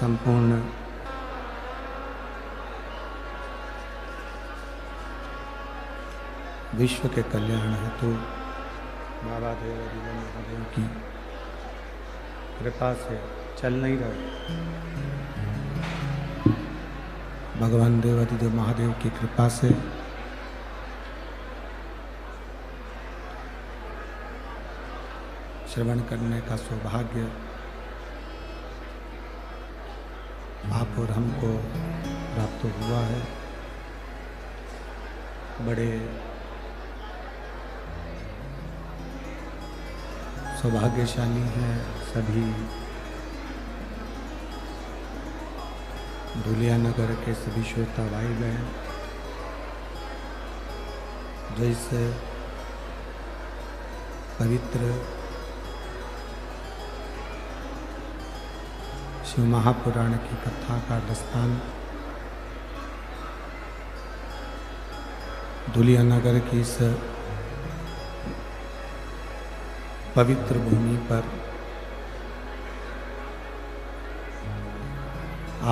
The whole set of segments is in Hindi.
संपूर्ण विश्व के कल्याण हेतु बाबा देवादिदेव महादेव की कृपा से चल नहीं रहा। भगवान देवादिदेव महादेव की कृपा से श्रवण करने का सौभाग्य आप और हमको प्राप्त हुआ है। बड़े सौभाग्यशाली हैं सभी धुलिया नगर के सभी श्रोता भाई बहन जो इस पवित्र शिव महापुराण की कथा का दस्तान धुलिया नगर की इस पवित्र भूमि पर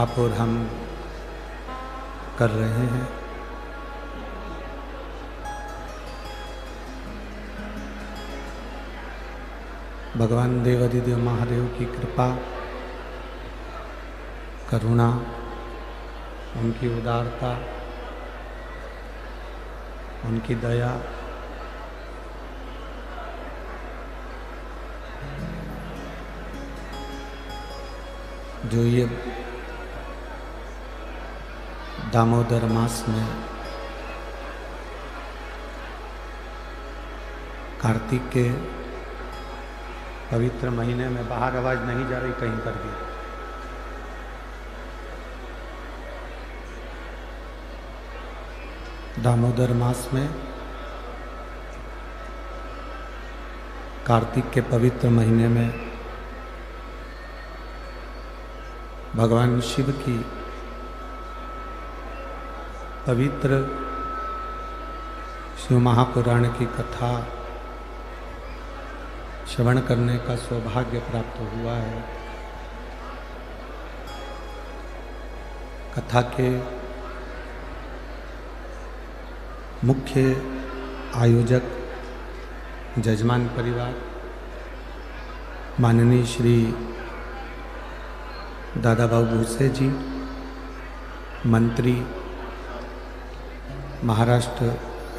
आप और हम कर रहे हैं। भगवान देवादिदेव महादेव की कृपा करुणा, उनकी उदारता, उनकी दया जो ये दामोदर मास में कार्तिक के पवित्र महीने में बाहर आवाज नहीं जा रही कहीं पर भी। दामोदर मास में कार्तिक के पवित्र महीने में भगवान शिव की पवित्र शिव महापुराण की कथा श्रवण करने का सौभाग्य प्राप्त हुआ है। कथा के मुख्य आयोजक जजमान परिवार माननीय श्री दादा बाबू भूसे जी, मंत्री महाराष्ट्र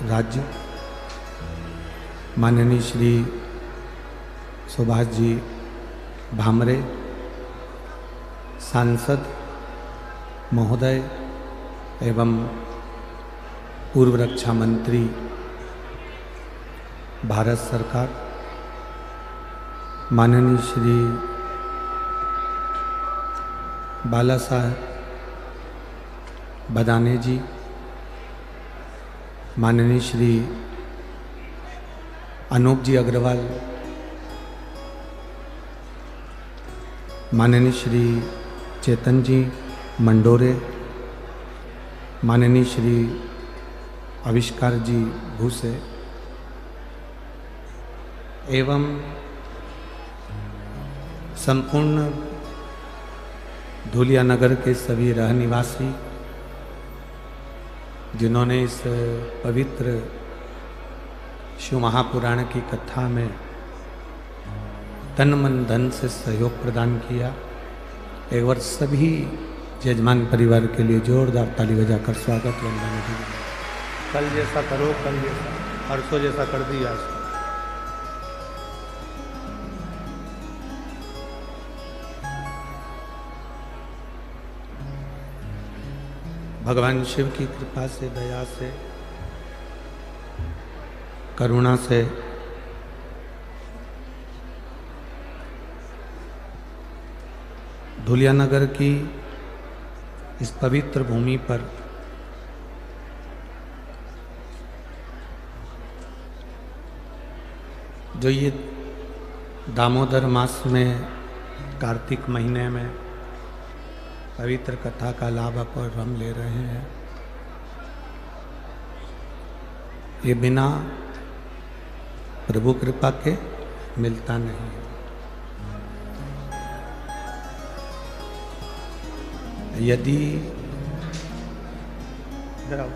राज्य माननीय श्री सुभाष जी भामरे, सांसद महोदय एवं पूर्व रक्षा मंत्री भारत सरकार माननीय श्री बाला साहब बदाने जी, माननीय श्री अनूप जी अग्रवाल, माननीय श्री चेतन जी मंडोरे, माननीय श्री आविष्कार जी भूसे एवं संपूर्ण धुलिया नगर के सभी रहनिवासी जिन्होंने इस पवित्र शिव महापुराण की कथा में तन मन धन से सहयोग प्रदान किया। एक बार सभी जजमान परिवार के लिए जोरदार ताली बजाकर स्वागत वंदन कीजिए। कल जैसा करो, कल जैसा, परसों जैसा कर दिया आज। भगवान शिव की कृपा से, दया से, करुणा से धुलिया नगर की इस पवित्र भूमि पर जो ये दामोदर मास में कार्तिक महीने में पवित्र कथा का लाभ पर हम ले रहे हैं, ये बिना प्रभु कृपा के मिलता नहीं है। यदि इधर आओ,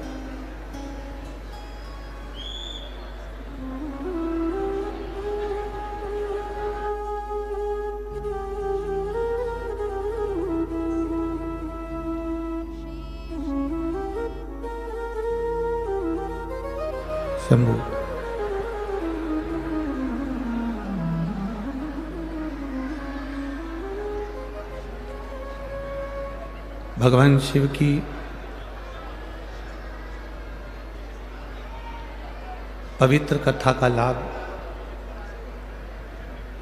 शंभू भगवान शिव की पवित्र कथा का लाभ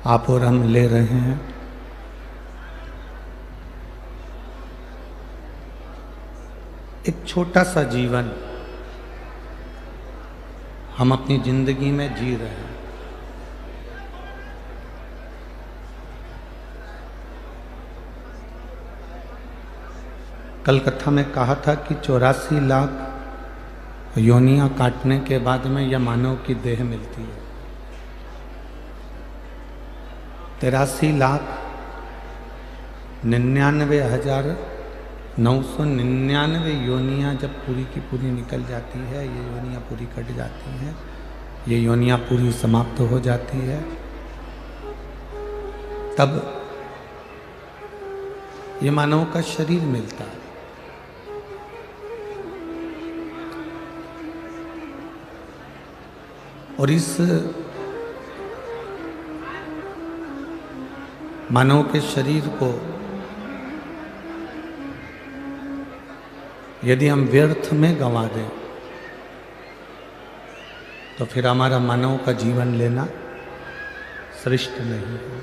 आप और हम ले रहे हैं। एक छोटा सा जीवन हम अपनी जिंदगी में जी रहे हैं। कल कथा में कहा था कि 84 लाख योनियां काटने के बाद में यह मानव की देह मिलती है। 83,99,999 योनियां जब पूरी की पूरी निकल जाती है, ये योनियां पूरी कट जाती हैं, ये योनियां पूरी समाप्त हो जाती है, तब ये मानव का शरीर मिलता है। और इस मानव के शरीर को यदि हम व्यर्थ में गंवा दें तो फिर हमारा मानव का जीवन लेना श्रेष्ठ नहीं है।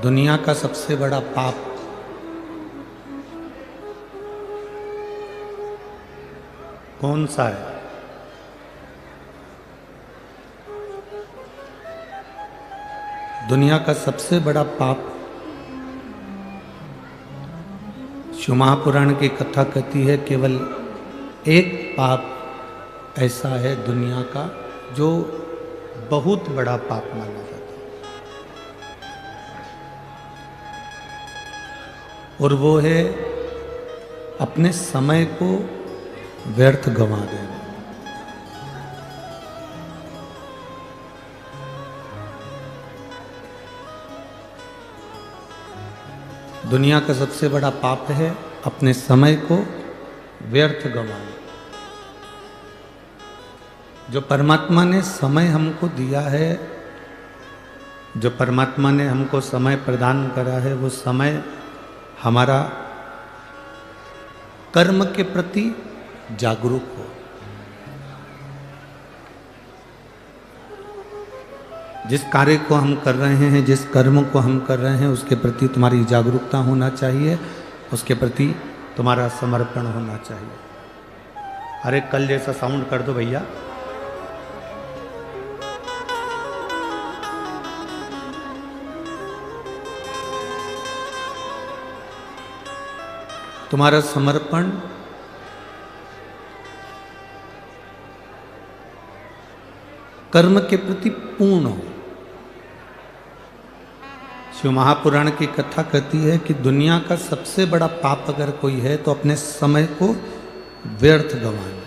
दुनिया का सबसे बड़ा पाप कौन सा है? दुनिया का सबसे बड़ा पाप, शिव महापुराण की कथा कहती है, केवल एक पाप ऐसा है दुनिया का जो बहुत बड़ा पाप माना जाता है, और वो है अपने समय को व्यर्थ गंवा देना। दुनिया का सबसे बड़ा पाप है अपने समय को व्यर्थ गंवाना। जो परमात्मा ने समय हमको दिया है, जो परमात्मा ने हमको समय प्रदान करा है, वो समय हमारा कर्म के प्रति जागरूक हो। जिस कार्य को हम कर रहे हैं, जिस कर्म को हम कर रहे हैं, उसके प्रति तुम्हारी जागरूकता होना चाहिए, उसके प्रति तुम्हारा समर्पण होना चाहिए। अरे कल जैसा साउंड कर दो भैया। तुम्हारा समर्पण कर्म के प्रति पूर्ण हो। शिव महापुराण की कथा कहती है कि दुनिया का सबसे बड़ा पाप अगर कोई है तो अपने समय को व्यर्थ गंवाना।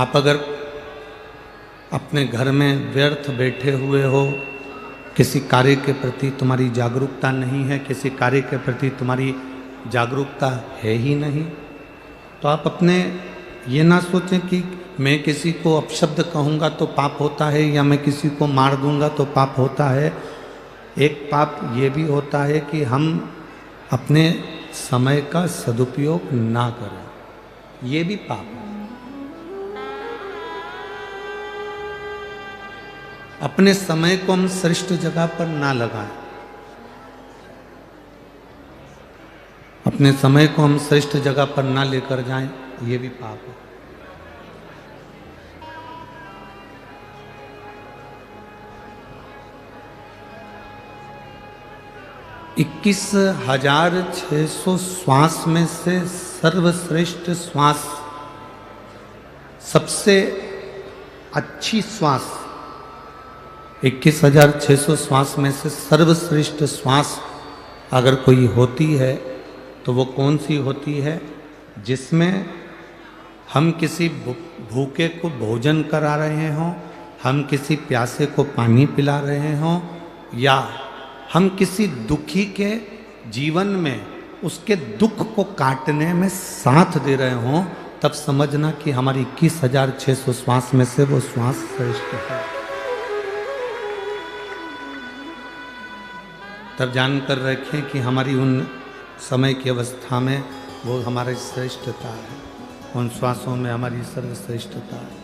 आप अगर अपने घर में व्यर्थ बैठे हुए हो, किसी कार्य के प्रति तुम्हारी जागरूकता नहीं है, किसी कार्य के प्रति तुम्हारी जागरूकता है ही नहीं, तो आप अपने ये ना सोचें कि मैं किसी को अपशब्द कहूँगा तो पाप होता है, या मैं किसी को मार दूंगा तो पाप होता है। एक पाप ये भी होता है कि हम अपने समय का सदुपयोग ना करें, ये भी पाप है। अपने समय को हम श्रेष्ठ जगह पर ना लगाएं, अपने समय को हम श्रेष्ठ जगह पर ना लेकर जाएं, ये भी पाप है। 21,600 श्वास में से सर्वश्रेष्ठ श्वास, सबसे अच्छी श्वास, 21,600 श्वास में से सर्वश्रेष्ठ श्वास अगर कोई होती है तो वो कौन सी होती है? जिसमें हम किसी भूखे को भोजन करा रहे हों, हम किसी प्यासे को पानी पिला रहे हों, या हम किसी दुखी के जीवन में उसके दुख को काटने में साथ दे रहे हों, तब समझना कि हमारी 21,600 श्वास में से वो श्वास श्रेष्ठ है। तब जानकर रखें कि हमारी उन समय की अवस्था में वो हमारी श्रेष्ठता है, उन श्वासों में हमारी सर्वश्रेष्ठता है।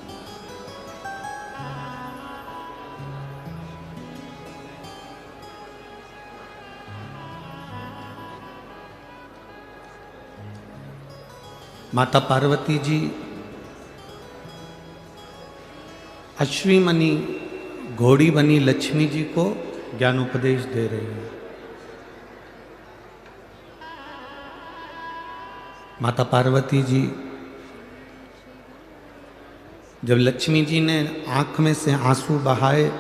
माता पार्वती जी अश्वी मनी घोड़ी बनी लक्ष्मी जी को ज्ञानोपदेश दे रही है। माता पार्वती जी जब लक्ष्मी जी ने आंख में से आंसू बहाए,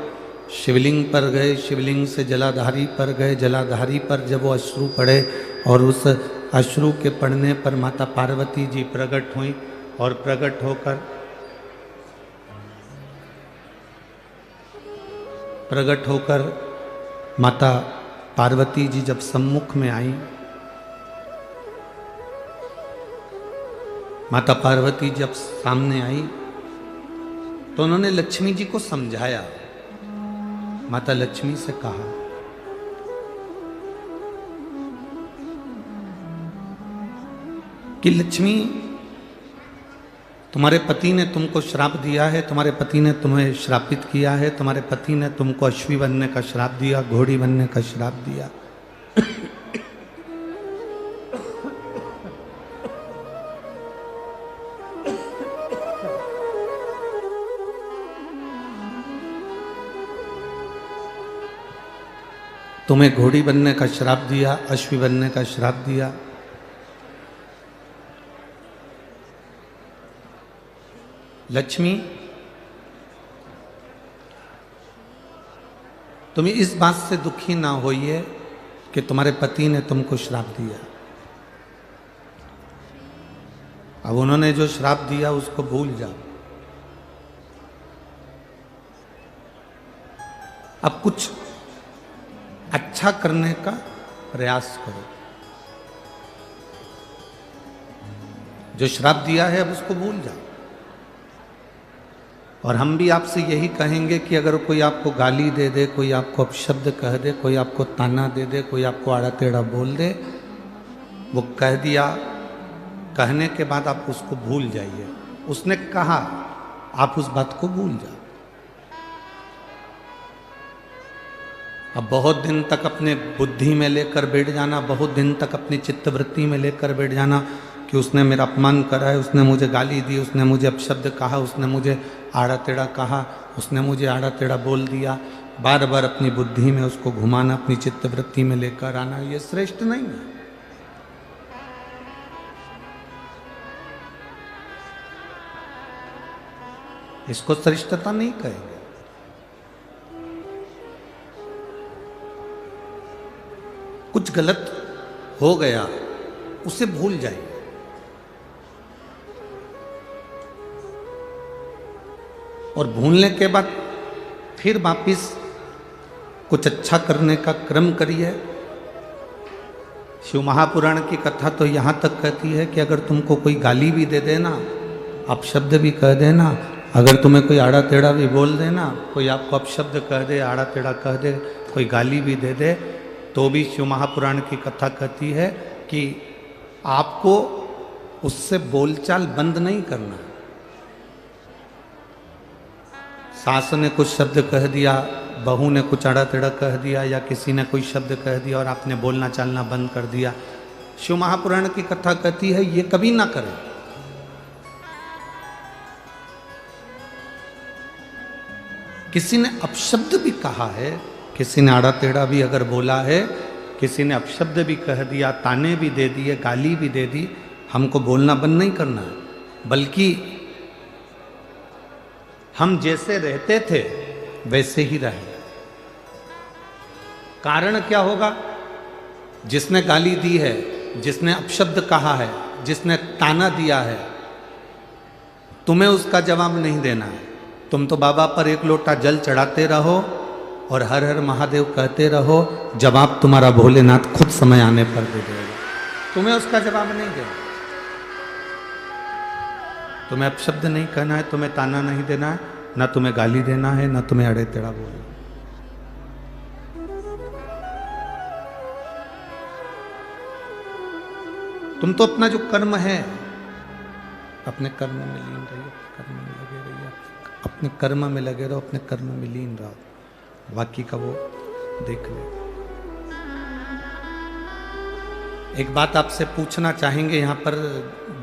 शिवलिंग पर गए, शिवलिंग से जलाधारी पर गए, जलाधारी पर जब वो अश्रु पड़े और उस अश्रु के पड़ने पर माता पार्वती जी प्रकट हुई, और प्रकट होकर माता पार्वती जी जब सम्मुख में आई, माता पार्वती जब सामने आई तो उन्होंने लक्ष्मी जी को समझाया। माता लक्ष्मी से कहा कि लक्ष्मी, तुम्हारे पति ने तुमको श्राप दिया है, तुम्हारे पति ने तुम्हें श्रापित किया है, तुम्हारे पति ने तुमको अश्वी बनने का श्राप दिया, घोड़ी बनने का श्राप दिया। तुम्हें घोड़ी बनने का श्राप दिया, अश्वी बनने का श्राप दिया। लक्ष्मी, तुम इस बात से दुखी ना होइए कि तुम्हारे पति ने तुमको श्राप दिया। अब उन्होंने जो श्राप दिया उसको भूल जाओ। अब कुछ अच्छा करने का प्रयास करो। जो श्राप दिया है अब उसको भूल जाओ। और हम भी आपसे यही कहेंगे कि अगर कोई आपको गाली दे दे, कोई आपको अपशब्द कह दे, कोई आपको ताना दे दे, कोई आपको आड़ा टेढ़ा बोल दे, वो कह दिया, कहने के बाद आप उसको भूल जाइए। उसने कहा, आप उस बात को भूल जाओ। अब बहुत दिन तक अपने बुद्धि में लेकर बैठ जाना, बहुत दिन तक अपनी चित्तवृत्ति में लेकर बैठ जाना कि उसने मेरा अपमान करा है, उसने मुझे गाली दी, उसने मुझे अपशब्द कहा, उसने मुझे आड़ा टेढ़ा कहा, उसने मुझे आड़ा टेढ़ा बोल दिया। बार बार अपनी बुद्धि में उसको घुमाना, अपनी चित्तवृत्ति में लेकर आना, ये श्रेष्ठ नहीं है। इसको श्रेष्ठता नहीं कहेंगे। कुछ गलत हो गया, उसे भूल जाइए। और भूलने के बाद फिर वापिस कुछ अच्छा करने का क्रम करिए। शिव महापुराण की कथा तो यहाँ तक कहती है कि अगर तुमको कोई गाली भी दे देना, अपशब्द भी कह देना, अगर तुम्हें कोई आड़ा टेढ़ा भी बोल देना, कोई आपको अपशब्द कह दे, आड़ा टेढ़ा कह दे, कोई गाली भी दे दे, तो भी शिव महापुराण की कथा कहती है कि आपको उससे बोलचाल बंद नहीं करना। सास ने कुछ शब्द कह दिया, बहू ने कुछ आड़ा टेढ़ा कह दिया, या किसी ने कोई शब्द कह दिया और आपने बोलना चालना बंद कर दिया, शिव महापुराण की कथा कहती है ये कभी ना करें। किसी ने अपशब्द भी कहा है, किसी ने आड़ा टेढ़ा भी अगर बोला है, किसी ने अपशब्द भी कह दिया, ताने भी दे दिए, गाली भी दे दी, हमको बोलना बंद नहीं करना है, बल्कि हम जैसे रहते थे वैसे ही रहे। कारण क्या होगा? जिसने गाली दी है, जिसने अपशब्द कहा है, जिसने ताना दिया है, तुम्हें उसका जवाब नहीं देना है। तुम तो बाबा पर एक लोटा जल चढ़ाते रहो और हर हर महादेव कहते रहो, जवाब तुम्हारा भोलेनाथ खुद समय आने पर दे देगा। तुम्हें उसका जवाब नहीं देना। तुम्हें अपशब्द नहीं कहना है, तुम्हें ताना नहीं देना है, ना तुम्हें गाली देना है, ना तुम्हें अड़े टेढ़ा बोलना। तुम तो अपना जो कर्म है, अपने कर्म में लीन रहिए, कर्म में लगे रहिए, अपने कर्म में लगे रहो, अपने कर्म में लीन रहो, बाकी का वो देख ले। एक बात आपसे पूछना चाहेंगे यहाँ पर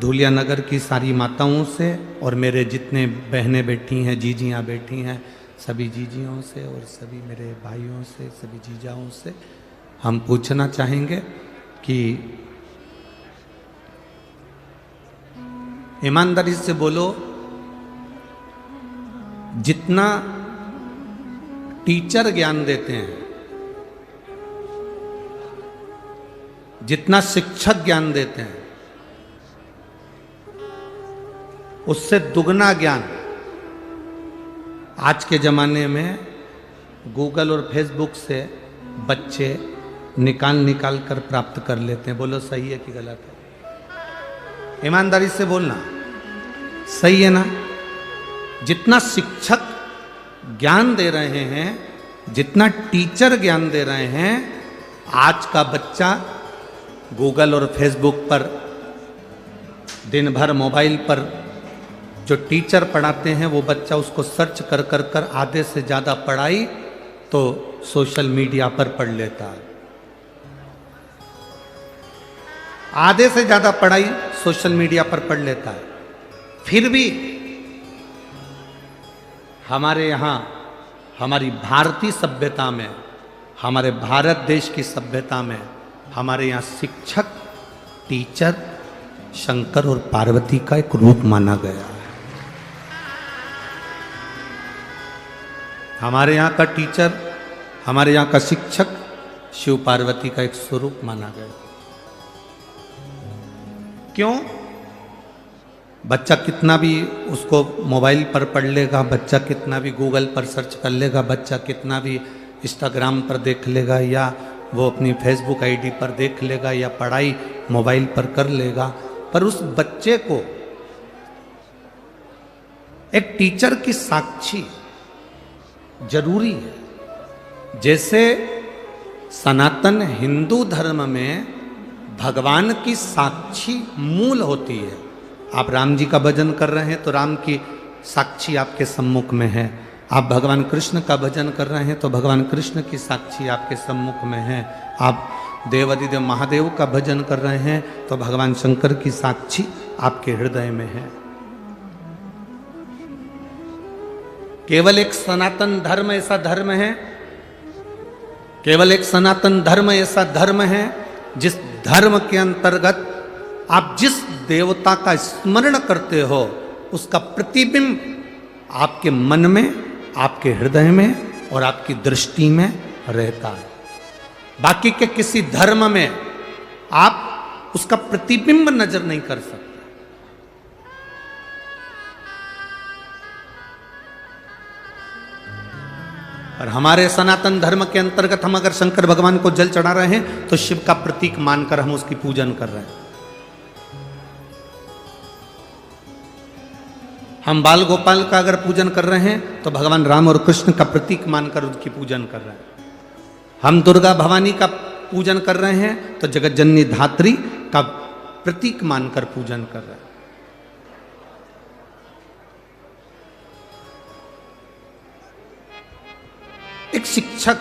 धूलिया नगर की सारी माताओं से और मेरे जितने बहनें बैठी हैं, जीजियाँ बैठी हैं, सभी जीजियों से और सभी मेरे भाइयों से, सभी जीजाओं से हम पूछना चाहेंगे कि ईमानदारी से बोलो, जितना टीचर ज्ञान देते हैं, जितना शिक्षक ज्ञान देते हैं, उससे दुगना ज्ञान आज के जमाने में गूगल और फेसबुक से बच्चे निकाल कर प्राप्त कर लेते हैं। बोलो सही है कि गलत है? ईमानदारी से बोलना, सही है ना? जितना शिक्षक ज्ञान दे रहे हैं, जितना टीचर ज्ञान दे रहे हैं, आज का बच्चा गूगल और फेसबुक पर दिन भर मोबाइल पर जो टीचर पढ़ाते हैं वो बच्चा उसको सर्च कर आधे से ज़्यादा पढ़ाई तो सोशल मीडिया पर पढ़ लेता है। आधे से ज़्यादा पढ़ाई सोशल मीडिया पर पढ़ लेता है। फिर भी हमारे यहाँ, हमारी भारतीय सभ्यता में, हमारे भारत देश की सभ्यता में, हमारे यहाँ शिक्षक, टीचर शंकर और पार्वती का एक रूप माना गया है। हमारे यहाँ का टीचर, हमारे यहाँ का शिक्षक शिव पार्वती का एक स्वरूप माना गया। क्यों? बच्चा कितना भी उसको मोबाइल पर पढ़ लेगा, बच्चा कितना भी गूगल पर सर्च कर लेगा, बच्चा कितना भी इंस्टाग्राम पर देख लेगा, या वो अपनी फेसबुक आईडी पर देख लेगा, या पढ़ाई मोबाइल पर कर लेगा, पर उस बच्चे को एक टीचर की साक्षी जरूरी है। जैसे सनातन हिंदू धर्म में भगवान की साक्षी मूल होती है। आप राम जी का भजन कर रहे हैं तो राम की साक्षी आपके सम्मुख में है। आप भगवान कृष्ण का भजन कर रहे हैं तो भगवान कृष्ण की साक्षी आपके सम्मुख में है। आप देवादिदेव महादेव का भजन कर रहे हैं तो भगवान शंकर की साक्षी आपके हृदय में है। केवल एक सनातन धर्म ऐसा धर्म है, केवल एक सनातन धर्म ऐसा धर्म है जिस धर्म के अंतर्गत आप जिस देवता का स्मरण करते हो उसका प्रतिबिंब आपके मन में, आपके हृदय में और आपकी दृष्टि में रहता है। बाकी के किसी धर्म में आप उसका प्रतिबिंब नजर नहीं कर सकते। और हमारे सनातन धर्म के अंतर्गत हम अगर शंकर भगवान को जल चढ़ा रहे हैं तो शिव का प्रतीक मानकर हम उसकी पूजन कर रहे हैं। हम बाल गोपाल का अगर पूजन कर रहे हैं तो भगवान राम और कृष्ण का प्रतीक मानकर उनकी पूजन कर रहे हैं। हम दुर्गा भवानी का पूजन कर रहे हैं तो जगत जननी धात्री का प्रतीक मानकर पूजन कर रहे हैं। एक शिक्षक,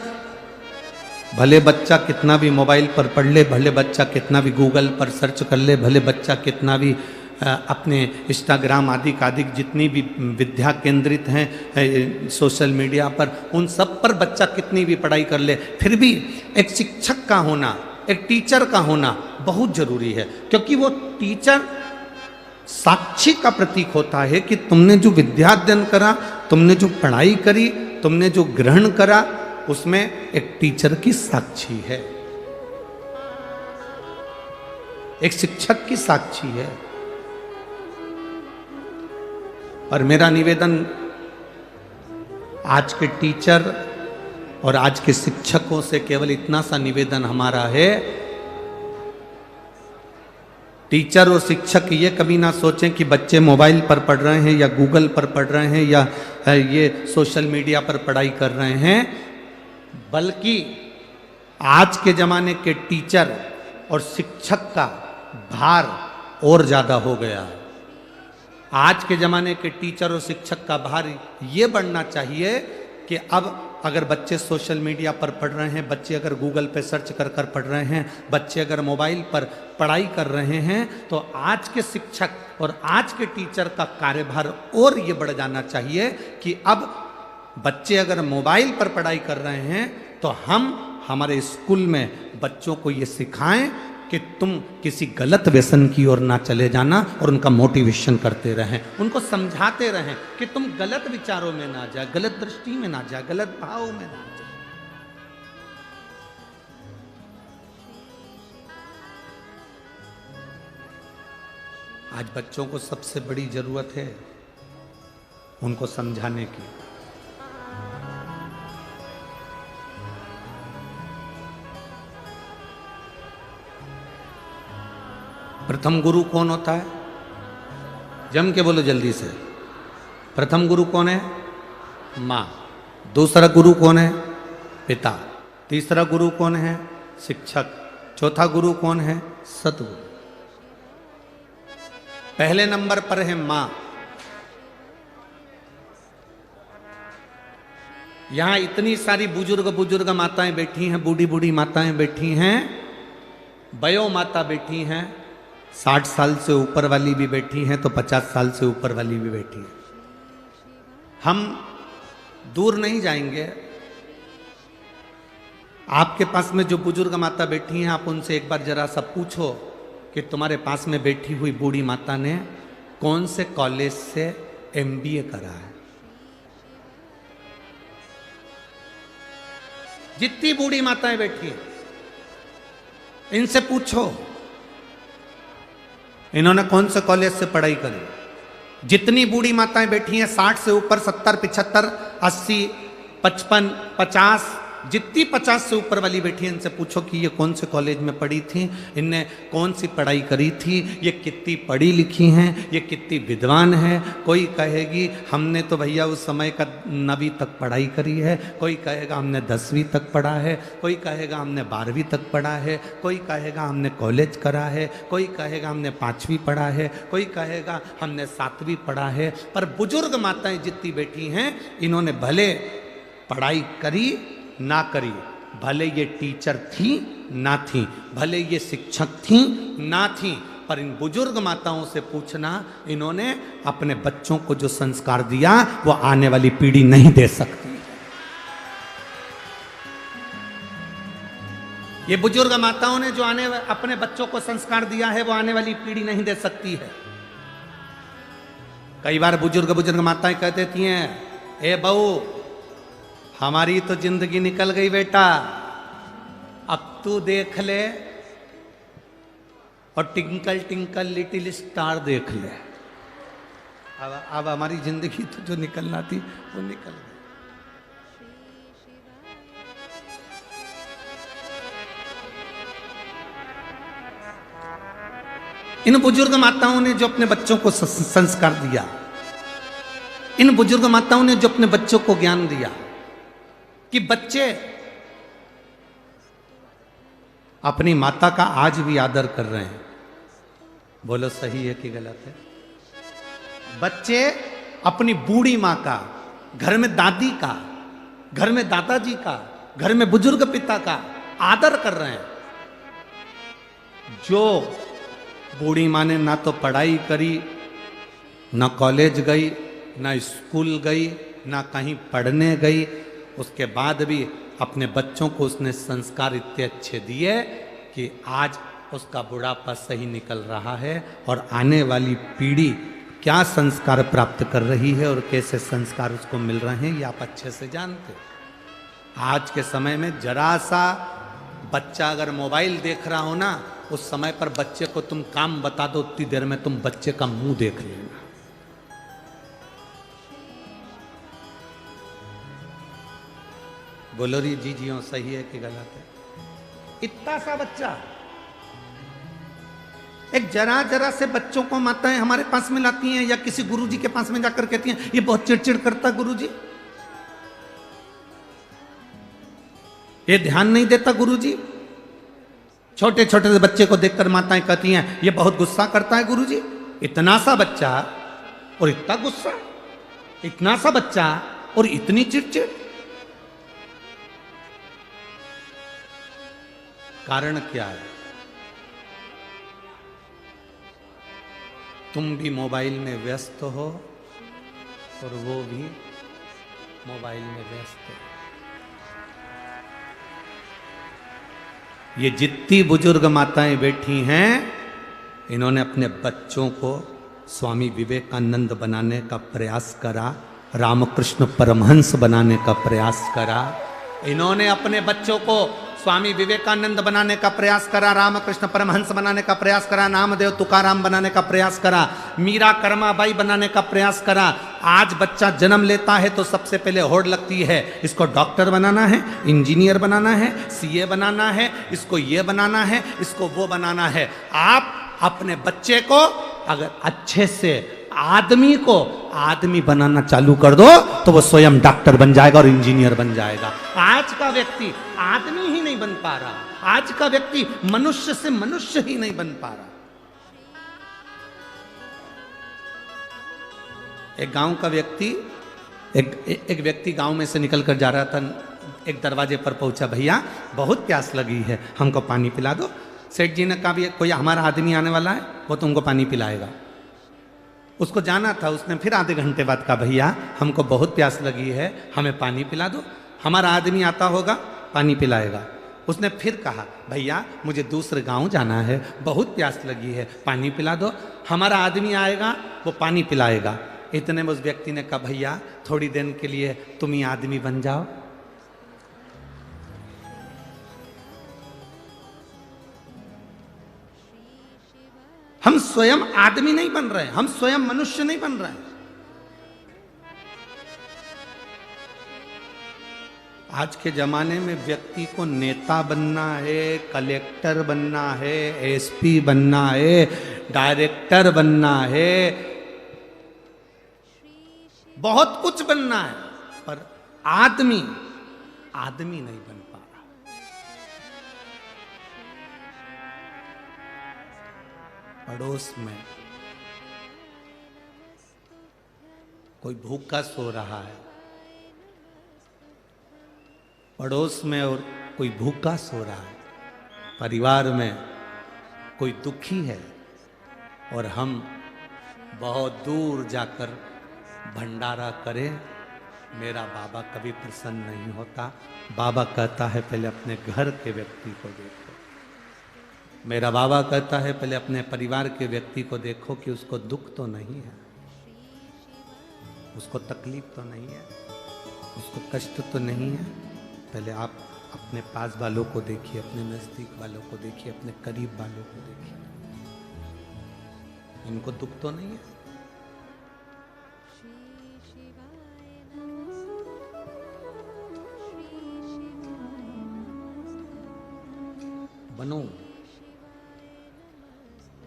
भले बच्चा कितना भी मोबाइल पर पढ़ ले, भले बच्चा कितना भी गूगल पर सर्च कर ले, भले बच्चा कितना भी अपने इंस्टाग्राम आदि जितनी भी विद्या केंद्रित हैं सोशल मीडिया पर, उन सब पर बच्चा कितनी भी पढ़ाई कर ले, फिर भी एक शिक्षक का होना एक टीचर का होना बहुत जरूरी है, क्योंकि वो टीचर साक्षी का प्रतीक होता है कि तुमने जो विद्याध्ययन करा, तुमने जो पढ़ाई करी, तुमने जो ग्रहण करा, उसमें एक टीचर की साक्षी है, एक शिक्षक की साक्षी है। और मेरा निवेदन आज के टीचर और आज के शिक्षकों से केवल इतना सा निवेदन हमारा है, टीचर और शिक्षक ये कभी ना सोचें कि बच्चे मोबाइल पर पढ़ रहे हैं या गूगल पर पढ़ रहे हैं या ये सोशल मीडिया पर पढ़ाई कर रहे हैं, बल्कि आज के ज़माने के टीचर और शिक्षक का भार और ज़्यादा हो गया है। आज के ज़माने के टीचर और शिक्षक का भार ये बढ़ना चाहिए कि अब अगर बच्चे सोशल मीडिया पर पढ़ रहे हैं, बच्चे अगर गूगल पे सर्च कर कर पढ़ रहे हैं, बच्चे अगर मोबाइल पर पढ़ाई कर रहे हैं, तो आज के शिक्षक और आज के टीचर का कार्यभार और ये बढ़ जाना चाहिए कि अब बच्चे अगर मोबाइल पर पढ़ाई कर रहे हैं तो हम हमारे स्कूल में बच्चों को ये सिखाएं कि तुम किसी गलत व्यसन की ओर ना चले जाना, और उनका मोटिवेशन करते रहें, उनको समझाते रहें कि तुम गलत विचारों में ना जाए, गलत दृष्टि में ना जाए, गलत भाव में ना जाए। आज बच्चों को सबसे बड़ी जरूरत है उनको समझाने की। प्रथम गुरु कौन होता है? जम के बोलो जल्दी से। प्रथम गुरु कौन है? माँ। दूसरा गुरु कौन है? पिता। तीसरा गुरु कौन है? शिक्षक। चौथा गुरु कौन है? सतगुरु। पहले नंबर पर है माँ। यहां इतनी सारी बुजुर्ग माताएं बैठी हैं, बूढ़ी बूढ़ी माताएं बैठी हैं, वयो माता बैठी हैं, 60 साल से ऊपर वाली भी बैठी हैं, तो 50 साल से ऊपर वाली भी बैठी हैं। हम दूर नहीं जाएंगे। आपके पास में जो बुजुर्ग माता बैठी हैं, आप उनसे एक बार जरा सा पूछो कि तुम्हारे पास में बैठी हुई बूढ़ी माता ने कौन से कॉलेज से MBA करा है। जितनी बूढ़ी माताएं बैठी हैं, इनसे पूछो इन्होंने कौन से कॉलेज से पढ़ाई करी। जितनी बूढ़ी माताएं बैठी हैं 60 से ऊपर, 70, 75, 80, 55, 50, जितनी 50 से ऊपर वाली बैठी हैं, इनसे पूछो कि ये कौन से कॉलेज में पढ़ी थी, इनने कौन सी पढ़ाई करी थी, ये कितनी पढ़ी लिखी हैं, ये कितनी विद्वान है। कोई कहेगी हमने तो भैया उस समय का 9वीं तक पढ़ाई करी है, कोई कहेगा हमने 10वीं तक पढ़ा है, कोई कहेगा हमने 12वीं तक पढ़ा है, कोई कहेगा हमने कॉलेज करा है, कोई कहेगा हमने 5वीं पढ़ा है, कोई कहेगा हमने 7वीं पढ़ा है। पर बुजुर्ग माताएं जितनी बैठी हैं, इन्होंने भले पढ़ाई करी ना करी, भले ये टीचर थी ना थी, भले ये शिक्षक थी ना थी, पर इन बुजुर्ग माताओं से पूछना, इन्होंने अपने बच्चों को जो संस्कार दिया वो आने वाली पीढ़ी नहीं दे सकती। ये बुजुर्ग माताओं ने जो अपने बच्चों को संस्कार दिया है वो आने वाली पीढ़ी नहीं दे सकती है। कई बार बुजुर्ग माताएं कह देती हैं, ए बहू हमारी तो जिंदगी निकल गई बेटा, अब तू देख ले और टिंकल टिंकल लिटिल स्टार देख ले। अब हमारी जिंदगी तो जो निकलना थी वो निकल गई। इन बुजुर्ग माताओं ने जो अपने बच्चों को संस्कार दिया, इन बुजुर्ग माताओं ने जो अपने बच्चों को ज्ञान दिया कि बच्चे अपनी माता का आज भी आदर कर रहे हैं। बोलो सही है कि गलत है? बच्चे अपनी बूढ़ी माँ का, घर में दादी का, घर में दादाजी का, घर में बुजुर्ग पिता का आदर कर रहे हैं। जो बूढ़ी माँ ने ना तो पढ़ाई करी, ना कॉलेज गई, ना स्कूल गई, ना कहीं पढ़ने गई, उसके बाद भी अपने बच्चों को उसने संस्कार इतने अच्छे दिए कि आज उसका बुढ़ापा सही निकल रहा है और आने वाली पीढ़ी क्या संस्कार प्राप्त कर रही है और कैसे संस्कार उसको मिल रहे हैं, ये आप अच्छे से जानते हो। आज के समय में जरा सा बच्चा अगर मोबाइल देख रहा हो ना, उस समय पर बच्चे को तुम काम बता दो, उतनी देर में तुम बच्चे का मुंह देख लेना। बोलो री जी जी सही है कि गलत है? इतना सा बच्चा, एक जरा जरा से बच्चों को माताएं हमारे पास में लाती हैं या किसी गुरुजी के पास में जाकर कहती हैं ये बहुत चिड़चिड़ करता गुरुजी, ये ध्यान नहीं देता गुरुजी। छोटे छोटे से बच्चे को देखकर माताएं कहती हैं ये बहुत गुस्सा करता है गुरुजी। इतना सा बच्चा और इतना गुस्सा, इतना सा बच्चा और इतनी चिड़चिड़, कारण क्या है? तुम भी मोबाइल में व्यस्त हो और वो भी मोबाइल में व्यस्त है। ये जितनी बुजुर्ग माताएं बैठी हैं, इन्होंने अपने बच्चों को स्वामी विवेकानंद बनाने का प्रयास करा, रामकृष्ण परमहंस बनाने का प्रयास करा। इन्होंने अपने बच्चों को स्वामी विवेकानंद बनाने का प्रयास करा, रामकृष्ण परमहंस बनाने का प्रयास करा, नामदेव तुकाराम बनाने का प्रयास करा, मीरा कर्माबाई बनाने का प्रयास करा। आज बच्चा जन्म लेता है तो सबसे पहले होड़ लगती है, इसको डॉक्टर बनाना है, इंजीनियर बनाना है, सीए बनाना है, इसको ये बनाना है, इसको वो बनाना है। आप अपने बच्चे को अगर अच्छे से आदमी को आदमी बनाना चालू कर दो तो वो स्वयं डॉक्टर बन जाएगा और इंजीनियर बन जाएगा। आज का व्यक्ति आदमी ही नहीं बन पा रहा, आज का व्यक्ति मनुष्य से मनुष्य ही नहीं बन पा रहा। एक गांव का व्यक्ति, एक व्यक्ति गांव में से निकल कर जा रहा था, एक दरवाजे पर पहुंचा, भैया बहुत प्यास लगी है, हमको पानी पिला दो। सेठ जी ने कहा भी कोई हमारा आदमी आने वाला है, वो तुमको पानी पिलाएगा। उसको जाना था, उसने फिर आधे घंटे बाद कहा भैया हमको बहुत प्यास लगी है, हमें पानी पिला दो, हमारा आदमी आता होगा पानी पिलाएगा। उसने फिर कहा भैया मुझे दूसरे गांव जाना है, बहुत प्यास लगी है, पानी पिला दो, हमारा आदमी आएगा वो पानी पिलाएगा। इतने में उस व्यक्ति ने कहा भैया थोड़ी देर के लिए तुम ही आदमी बन जाओ। हम स्वयं आदमी नहीं बन रहे, हम स्वयं मनुष्य नहीं बन रहे। आज के जमाने में व्यक्ति को नेता बनना है, कलेक्टर बनना है, एसपी बनना है, डायरेक्टर बनना है, बहुत कुछ बनना है, पर आदमी नहीं बन पा रहा। पड़ोस में कोई भूखा सो रहा है, पड़ोस में और कोई भूखा सो रहा है, परिवार में कोई दुखी है और हम बहुत दूर जाकर भंडारा करें, मेरा बाबा कभी प्रसन्न नहीं होता। बाबा कहता है पहले अपने घर के व्यक्ति को देखो। मेरा बाबा कहता है पहले अपने परिवार के व्यक्ति को देखो कि उसको दुख तो नहीं है, उसको तकलीफ तो नहीं है, उसको कष्ट तो नहीं है। पहले आप अपने पास वालों को देखिए, अपने नजदीक वालों को देखिए, अपने करीब वालों को देखिए, इनको दुख तो नहीं है। बनो।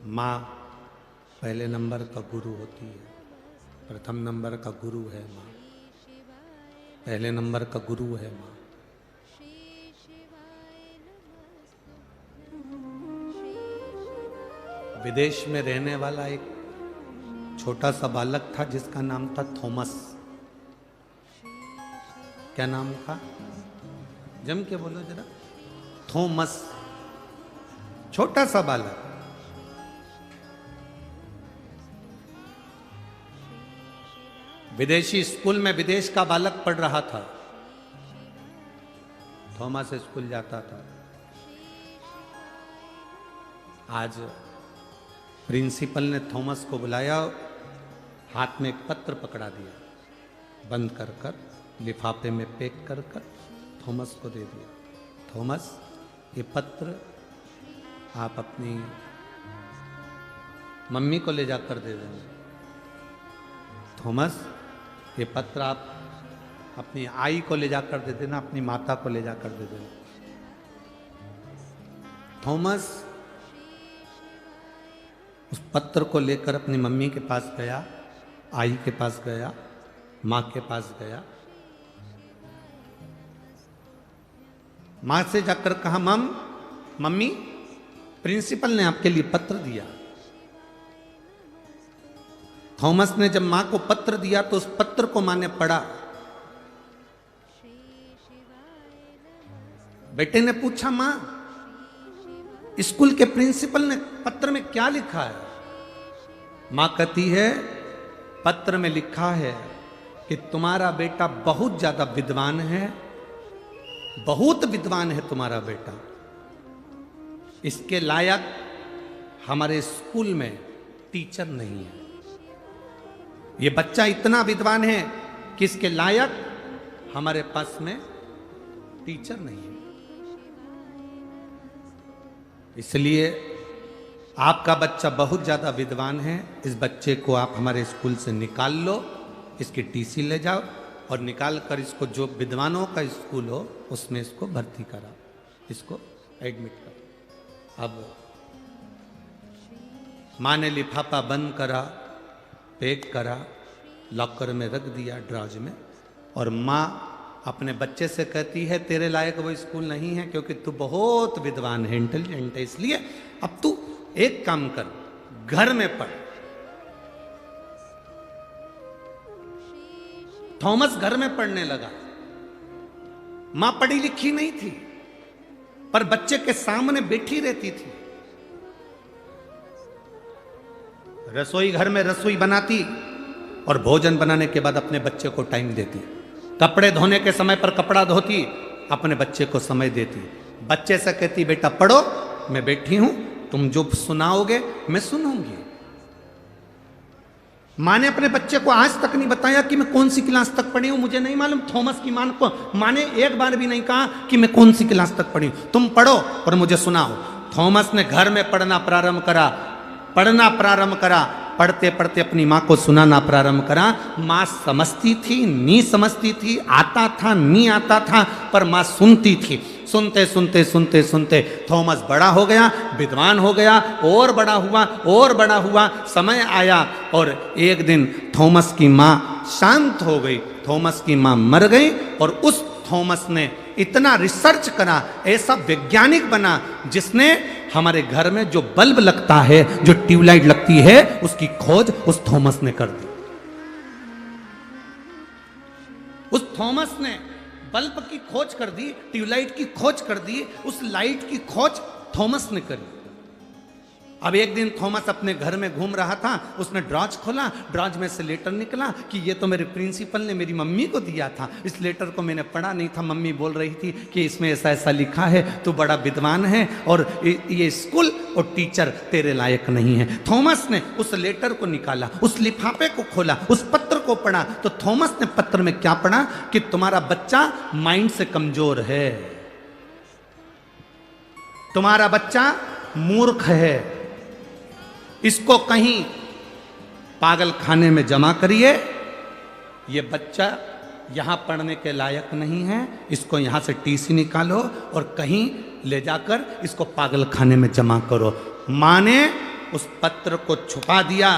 माँ पहले नंबर का गुरु होती है, प्रथम नंबर का गुरु है माँ, पहले नंबर का गुरु है माँ। विदेश में रहने वाला एक छोटा सा बालक था जिसका नाम था थॉमस। क्या नाम था? जम के बोलो जरा। थॉमस, छोटा सा बालक। विदेशी स्कूल में विदेश का बालक पढ़ रहा था। थॉमस स्कूल जाता था। आज प्रिंसिपल ने थॉमस को बुलाया, हाथ में एक पत्र पकड़ा दिया, बंद कर कर लिफाफे में पैक कर कर थॉमस को दे दिया। थॉमस, ये पत्र आप अपनी मम्मी को ले जाकर दे देंगे। थॉमस, ये पत्र आप अपनी आई को ले जाकर दे देना, अपनी माता को ले जाकर दे देना। थॉमस उस पत्र को लेकर अपनी मम्मी के पास गया, आई के पास गया, मां के पास गया। मां से जाकर कहा, मम्मी, प्रिंसिपल ने आपके लिए पत्र दिया। थॉमस ने जब मां को पत्र दिया तो उस पत्र को मां ने पढ़ा। बेटे ने पूछा, मां, स्कूल के प्रिंसिपल ने पत्र में क्या लिखा है? मां कहती है, पत्र में लिखा है कि तुम्हारा बेटा बहुत ज्यादा विद्वान है, बहुत विद्वान है तुम्हारा बेटा, इसके लायक हमारे स्कूल में टीचर नहीं है। ये बच्चा इतना विद्वान है कि इसके लायक हमारे पास में टीचर नहीं है। इसलिए आपका बच्चा बहुत ज्यादा विद्वान है, इस बच्चे को आप हमारे स्कूल से निकाल लो, इसकी टीसी ले जाओ और निकाल कर इसको जो विद्वानों का स्कूल हो उसमें इसको भर्ती कराओ, इसको एडमिट करो। अब मां ने लिफाफा बंद करा, पैक करा, लॉकर में रख दिया, ड्रॉज में, और मां अपने बच्चे से कहती है, तेरे लायक वो स्कूल नहीं है क्योंकि तू बहुत विद्वान है, इंटेलिजेंट है, इसलिए अब तू एक काम कर, घर में पढ़। थॉमस घर में पढ़ने लगा। मां पढ़ी लिखी नहीं थी, पर बच्चे के सामने बैठी रहती थी। रसोई घर में रसोई बनाती और भोजन बनाने के बाद अपने बच्चे को टाइम देती। कपड़े धोने के समय पर कपड़ा धोती, अपने बच्चे को समय देती। बच्चे से कहती, बेटा पढ़ो, मैं बैठी हूं, तुम जो सुनाओगे मैं सुनूंगी। मां ने अपने बच्चे को आज तक नहीं बताया कि मैं कौन सी क्लास तक पढ़ी हूं, मुझे नहीं मालूम। थॉमस की मां ने एक बार भी नहीं कहा कि मैं कौन सी क्लास तक पढ़ी हूं, तुम पढ़ो और मुझे सुनाओ। थॉमस ने घर में पढ़ना प्रारंभ करा, पढ़ना प्रारंभ करा, पढ़ते पढ़ते अपनी मां को सुनाना प्रारंभ करा। मां समझती थी, नहीं समझती थी, आता था, नहीं आता था, पर मां सुनती थी। सुनते सुनते सुनते सुनते थॉमस बड़ा हो गया, विद्वान हो गया, और बड़ा हुआ, और बड़ा हुआ। समय आया और एक दिन थॉमस की मां शांत हो गई, थॉमस की मां मर गई, और उस थॉमस ने इतना रिसर्च करा, ऐसा वैज्ञानिक बना, जिसने हमारे घर में जो बल्ब लगता है, जो ट्यूबलाइट लगती है, उसकी खोज उस थॉमस ने कर दी। उस थॉमस ने बल्ब की खोज कर दी, ट्यूबलाइट की खोज कर दी, उस लाइट की खोज थॉमस ने करी। अब एक दिन थॉमस अपने घर में घूम रहा था, उसने ड्रॉज खोला, ड्रॉज में से लेटर निकला कि ये तो मेरे प्रिंसिपल ने मेरी मम्मी को दिया था। इस लेटर को मैंने पढ़ा नहीं था, मम्मी बोल रही थी कि इसमें ऐसा ऐसा लिखा है, तू बड़ा विद्वान है और ये स्कूल और टीचर तेरे लायक नहीं है। थॉमस ने उस लेटर को निकाला, उस लिफाफे को खोला, उस पत्र को पढ़ा, तो थॉमस ने पत्र में क्या पढ़ा कि तुम्हारा बच्चा माइंड से कमजोर है, तुम्हारा बच्चा मूर्ख है, इसको कहीं पागल खाने में जमा करिए, ये बच्चा यहां पढ़ने के लायक नहीं है, इसको यहां से टीसी निकालो और कहीं ले जाकर इसको पागल खाने में जमा करो। मां ने उस पत्र को छुपा दिया,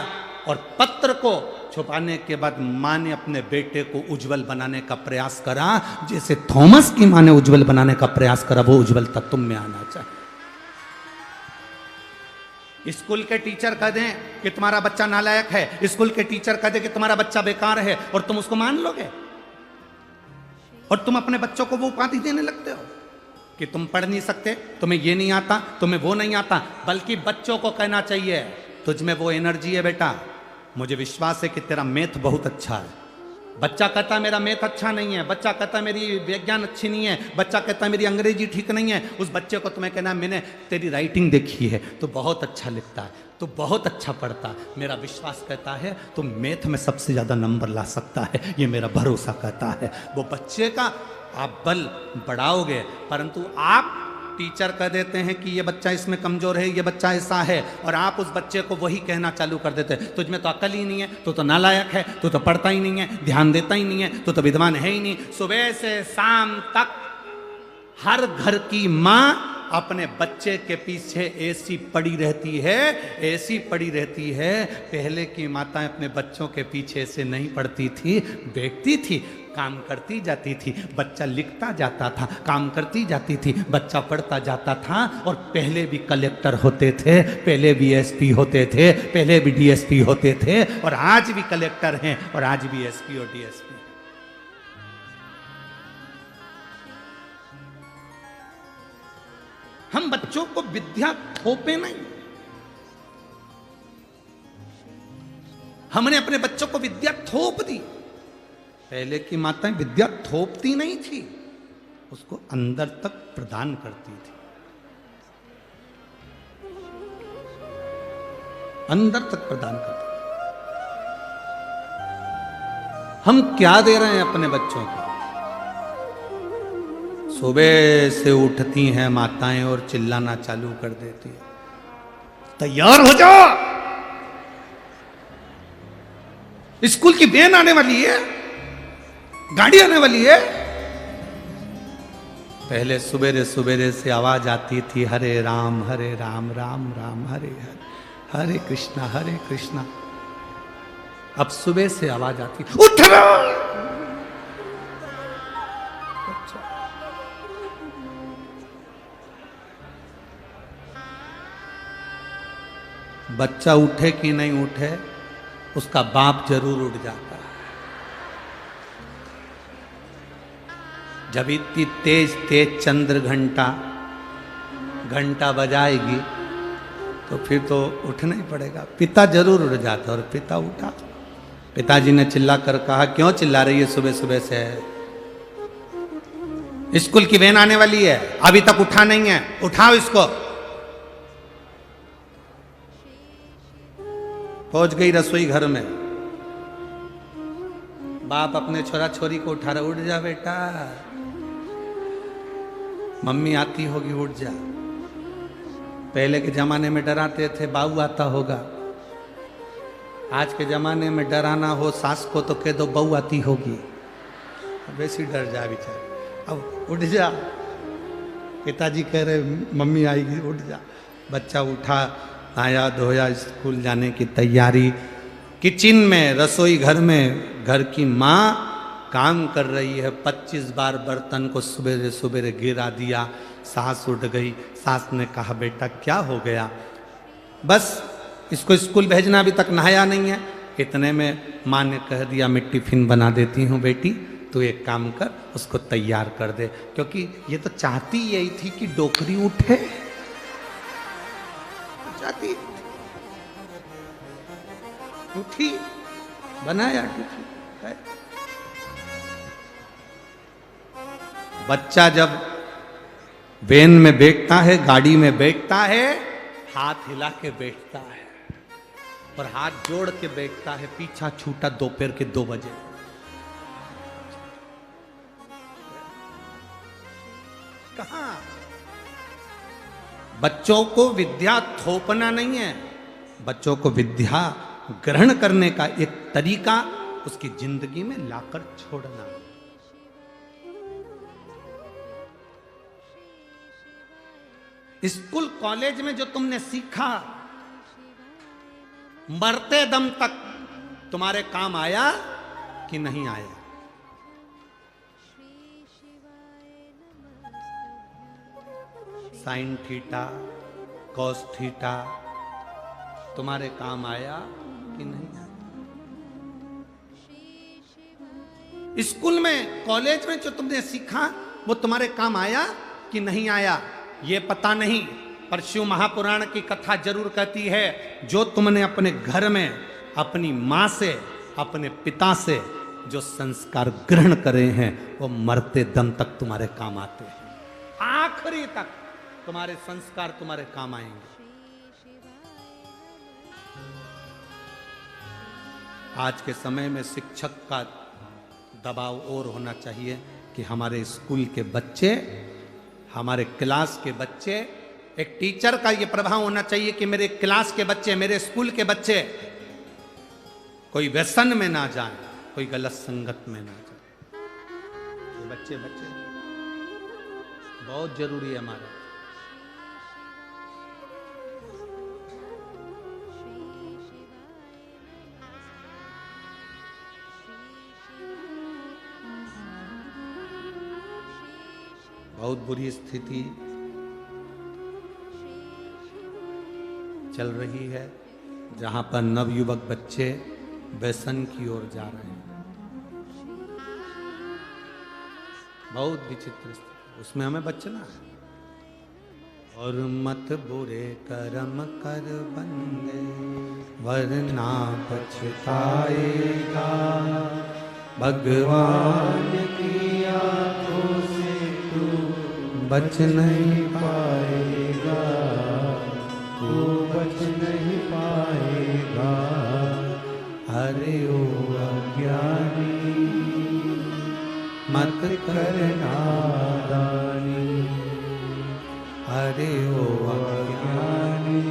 और पत्र को छुपाने के बाद मां ने अपने बेटे को उज्जवल बनाने का प्रयास करा, जैसे थॉमस की मां ने उज्जवल बनाने का प्रयास करा, वो उज्जवलता तुम में आना चाहिए। स्कूल के टीचर कह दें कि तुम्हारा बच्चा नालायक है, स्कूल के टीचर कह दें कि तुम्हारा बच्चा बेकार है, और तुम उसको मान लोगे, और तुम अपने बच्चों को वो उपाधि देने लगते हो कि तुम पढ़ नहीं सकते, तुम्हें ये नहीं आता, तुम्हें वो नहीं आता। बल्कि बच्चों को कहना चाहिए, तुझ में वो एनर्जी है बेटा, मुझे विश्वास है कि तेरा मैथ बहुत अच्छा है, बच्चा कहता मेरा मैथ अच्छा नहीं है, बच्चा कहता मेरी विज्ञान अच्छी नहीं है, बच्चा कहता मेरी अंग्रेजी ठीक नहीं है, उस बच्चे को तुम्हें कहना मैंने तेरी राइटिंग देखी है तो बहुत अच्छा लिखता है, तो बहुत अच्छा पढ़ता है, मेरा विश्वास कहता है तुम मैथ में सबसे ज़्यादा नंबर ला सकता है, ये मेरा भरोसा कहता है। वो बच्चे का आप बल बढ़ाओगे, परंतु आप टीचर कह देते हैं कि ये बच्चा इसमें कमजोर है, ये बच्चा ऐसा है, और आप उस बच्चे को वही कहना चालू कर देते हैं तुझमें तो अकल ही नहीं है, तो नालायक है, तो पढ़ता ही नहीं है, ध्यान देता ही नहीं है, तो विद्वान है ही नहीं। सुबह से शाम तक हर घर की माँ अपने बच्चे के पीछे ऐसी पड़ी रहती है, ऐसी पड़ी रहती है। पहले की माताएं अपने बच्चों के पीछे से नहीं पड़ती थी, देखती थी, काम करती जाती थी, बच्चा लिखता जाता था, काम करती जाती थी, बच्चा पढ़ता जाता था। और पहले भी कलेक्टर होते थे, पहले भी एसपी होते थे, पहले भी डीएसपी होते थे, और आज भी कलेक्टर हैं और आज भी एसपी और डीएसपी। हम बच्चों को विद्या थोपे नहीं, हमने अपने बच्चों को विद्या थोप दी। पहले की माताएं विद्या थोपती नहीं थी, उसको अंदर तक प्रदान करती थी, अंदर तक प्रदान करती। हम क्या दे रहे हैं अपने बच्चों को? सुबह से उठती हैं माताएं और चिल्लाना चालू कर देती है, तैयार हो जाओ, स्कूल की वैन आने वाली है, गाड़ी आने वाली है। पहले सुबेरे सुबेरे से आवाज आती थी हरे राम राम राम हरे हरे, हरे कृष्णा। अब सुबह से आवाज आती उठ बच्चा उठे कि नहीं उठे, उसका बाप जरूर उठ जाता है। जब इतनी तेज तेज चंद्र घंटा बजाएगी तो फिर तो उठना ही पड़ेगा। पिता जरूर उठ जाता, और पिता उठा। पिताजी ने चिल्ला कर कहा, क्यों चिल्ला रही है सुबह सुबह से? स्कूल की वैन आने वाली है, अभी तक उठा नहीं है, उठाओ इसको। पहुंच गई रसोई घर में, बाप अपने छोरा छोरी को उठा रहा, उठ जा बेटा, मम्मी आती होगी, उठ जा। पहले के जमाने में डराते थे बाऊ आता होगा, आज के जमाने में डराना हो सास को तो कह दो बहू आती होगी, वैसे डर जा बेचारा। अब उठ जा, पिताजी कह रहे मम्मी आएगी, उठ जा। बच्चा उठा, आया, धोया, स्कूल जाने की तैयारी। किचन में, रसोई घर में घर की माँ काम कर रही है, 25 बार बर्तन को सुबेरे सुबेरे गिरा दिया। सास उठ गई, सास ने कहा बेटा क्या हो गया? बस इसको स्कूल भेजना, अभी तक नहाया नहीं है। इतने में माँ ने कह दिया मैं टिफिन बना देती हूँ बेटी, तू एक काम कर, उसको तैयार कर दे, क्योंकि ये तो चाहती यही थी कि डोकरी उठे, चाहती उठी, बनाया टिफिन। बच्चा जब वैन में बैठता है, गाड़ी में बैठता है, हाथ हिला के बैठता है और हाथ जोड़ के बैठता है। पीछा छूटा दोपहर के 2 बजे। कहां? बच्चों को विद्या थोपना नहीं है, बच्चों को विद्या ग्रहण करने का एक तरीका उसकी जिंदगी में लाकर छोड़ना। स्कूल कॉलेज में जो तुमने सीखा, मरते दम तक तुम्हारे काम आया कि नहीं आया? साइन थीटा, कॉस थीटा तुम्हारे काम आया कि नहीं आया? स्कूल में, कॉलेज में जो तुमने सीखा वो तुम्हारे काम आया कि नहीं आया ये पता नहीं, पर शिव महापुराण की कथा जरूर कहती है, जो तुमने अपने घर में अपनी माँ से, अपने पिता से जो संस्कार ग्रहण करे हैं वो मरते दम तक तुम्हारे काम आते हैं। आखिरी तक तुम्हारे संस्कार तुम्हारे काम आएंगे। आज के समय में शिक्षक का दबाव और होना चाहिए कि हमारे स्कूल के बच्चे, हमारे क्लास के बच्चे, एक टीचर का ये प्रभाव होना चाहिए कि मेरे क्लास के बच्चे, मेरे स्कूल के बच्चे कोई व्यसन में ना जाए, कोई गलत संगत में ना जाए। ये बच्चे बहुत जरूरी है हमारे। बहुत बुरी स्थिति चल रही है जहां पर नवयुवक बच्चे व्यसन की ओर जा रहे हैं। बहुत विचित्र स्थिति, उसमें हमें बचना है। और मत बुरे कर्म कर बंदे वरना पछताएगा, भगवान की आंखों से तू बच नहीं पाएगा, तू बच नहीं पाएगा। अरे ओ अज्ञानी मत कर नादानी, अरे ओ अज्ञानी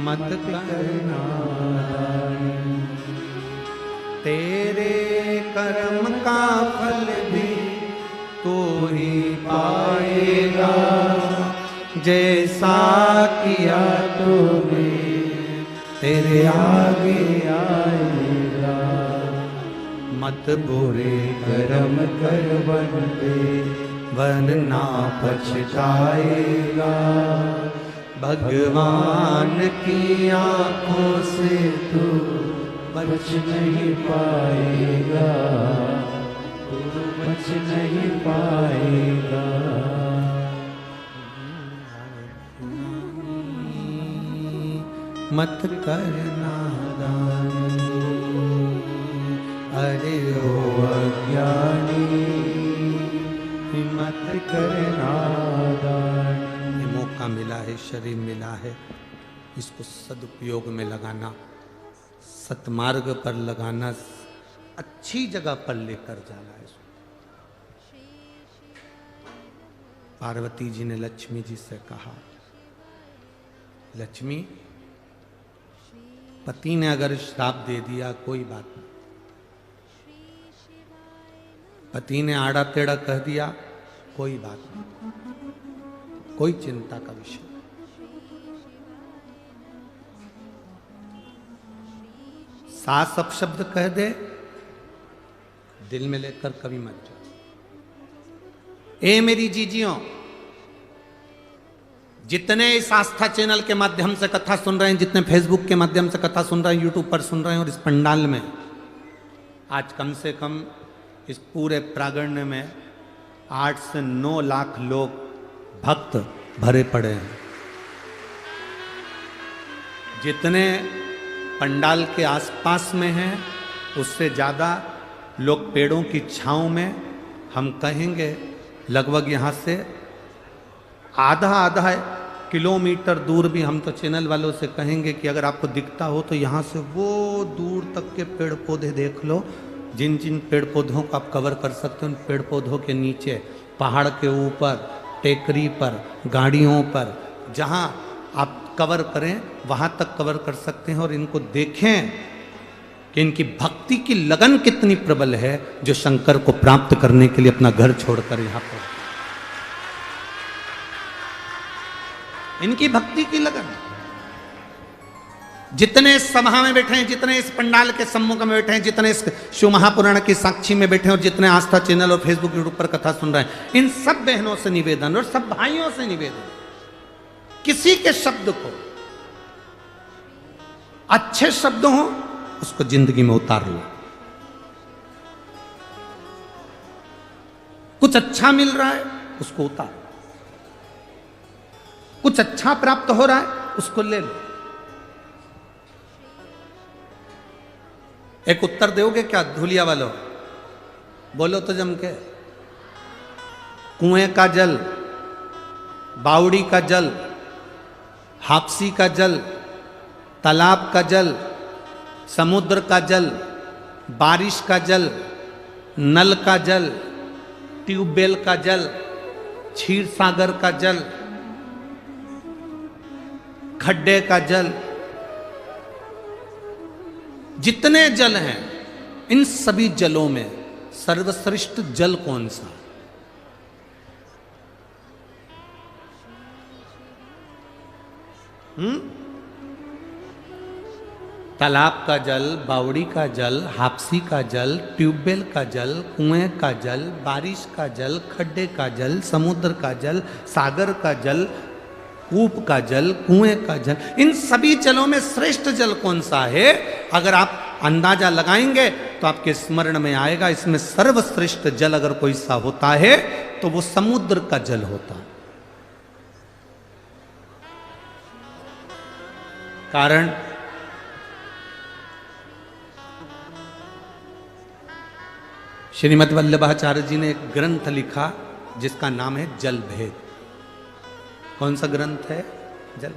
मत कर नादानी। तेरे कर्म का फल भी तू ही पाएगा, जैसा किया तूने तेरे आगे आएगा। मत बुरे कर्म कर बंदे वरना पछताएगा, भगवान की आंखों से तू बच नहीं पाएगा, तू बच नहीं पाएगा। मत कर नादानी, अरे ओ अज्ञानी मत कर नादानी। मौका मिला है, शरीर मिला है, इसको सदुपयोग में लगाना, सतमार्ग पर लगाना, अच्छी जगह पर लेकर जाना है। पार्वती जी ने लक्ष्मी जी से कहा, लक्ष्मी पति ने अगर श्राप दे दिया कोई बात नहीं, पति ने आड़ा टेढ़ा कह दिया कोई बात नहीं, कोई चिंता का विषय नहीं। सास अपशब्द कह दे, दिल में लेकर कभी मत जाओ। ए मेरी जीजियों, जितने इस आस्था चैनल के माध्यम से कथा सुन रहे हैं, जितने फेसबुक के माध्यम से कथा सुन रहे हैं, यूट्यूब पर सुन रहे हैं, और इस पंडाल में आज कम से कम इस पूरे प्रांगण में 8 से 9 लाख लोग भक्त भरे पड़े हैं। जितने पंडाल के आसपास में हैं उससे ज़्यादा लोग पेड़ों की छांव में, हम कहेंगे लगभग यहाँ से आधा किलोमीटर दूर भी, हम तो चैनल वालों से कहेंगे कि अगर आपको दिखता हो तो यहाँ से वो दूर तक के पेड़ पौधे देख लो। जिन जिन पेड़ पौधों को आप कवर कर सकते हो, उन पेड़ पौधों के नीचे, पहाड़ के ऊपर, टेकरी पर, गाड़ियों पर, जहाँ आप कवर करें वहाँ तक कवर कर सकते हैं। और इनको देखें कि इनकी भक्ति की लगन कितनी प्रबल है, जो शंकर को प्राप्त करने के लिए अपना घर छोड़कर यहाँ पर, इनकी भक्ति की लगन। जितने सभा में बैठे हैं, जितने इस पंडाल के सम्मुख में बैठे हैं, जितने इस शिव महापुराण की साक्षी में बैठे हैं, और जितने आस्था चैनल और फेसबुक यूट्यूब पर कथा सुन रहे हैं, इन सब बहनों से निवेदन और सब भाइयों से निवेदन, किसी के शब्द को, अच्छे शब्द हो उसको जिंदगी में उतार लो। कुछ अच्छा मिल रहा है उसको उतार, कुछ अच्छा प्राप्त हो रहा है उसको ले लो। एक उत्तर दोगे क्या धुलिया वालों? बोलो तो जम के। कुएं का जल, बावड़ी का जल, हापसी का जल, तालाब का जल, समुद्र का जल, बारिश का जल, नल का जल, ट्यूबवेल का जल, क्षीर सागर का जल, खड्डे का जल, जितने जल हैं इन सभी जलों में सर्वश्रेष्ठ जल कौन सा? तालाब का जल, बावड़ी का जल, हापसी का जल, ट्यूबवेल का जल, कुएं का जल, बारिश का जल, खड्डे का जल, समुद्र का जल, सागर का जल, कूप का जल, कुएं का जल, इन सभी जलों में श्रेष्ठ जल कौन सा है? अगर आप अंदाजा लगाएंगे तो आपके स्मरण में आएगा, इसमें सर्वश्रेष्ठ जल अगर कोई सा होता है तो वो समुद्र का जल होता है। कारण श्रीमद् वल्लभाचार्य जी ने एक ग्रंथ लिखा जिसका नाम है जल भेद। कौन सा ग्रंथ है? जल।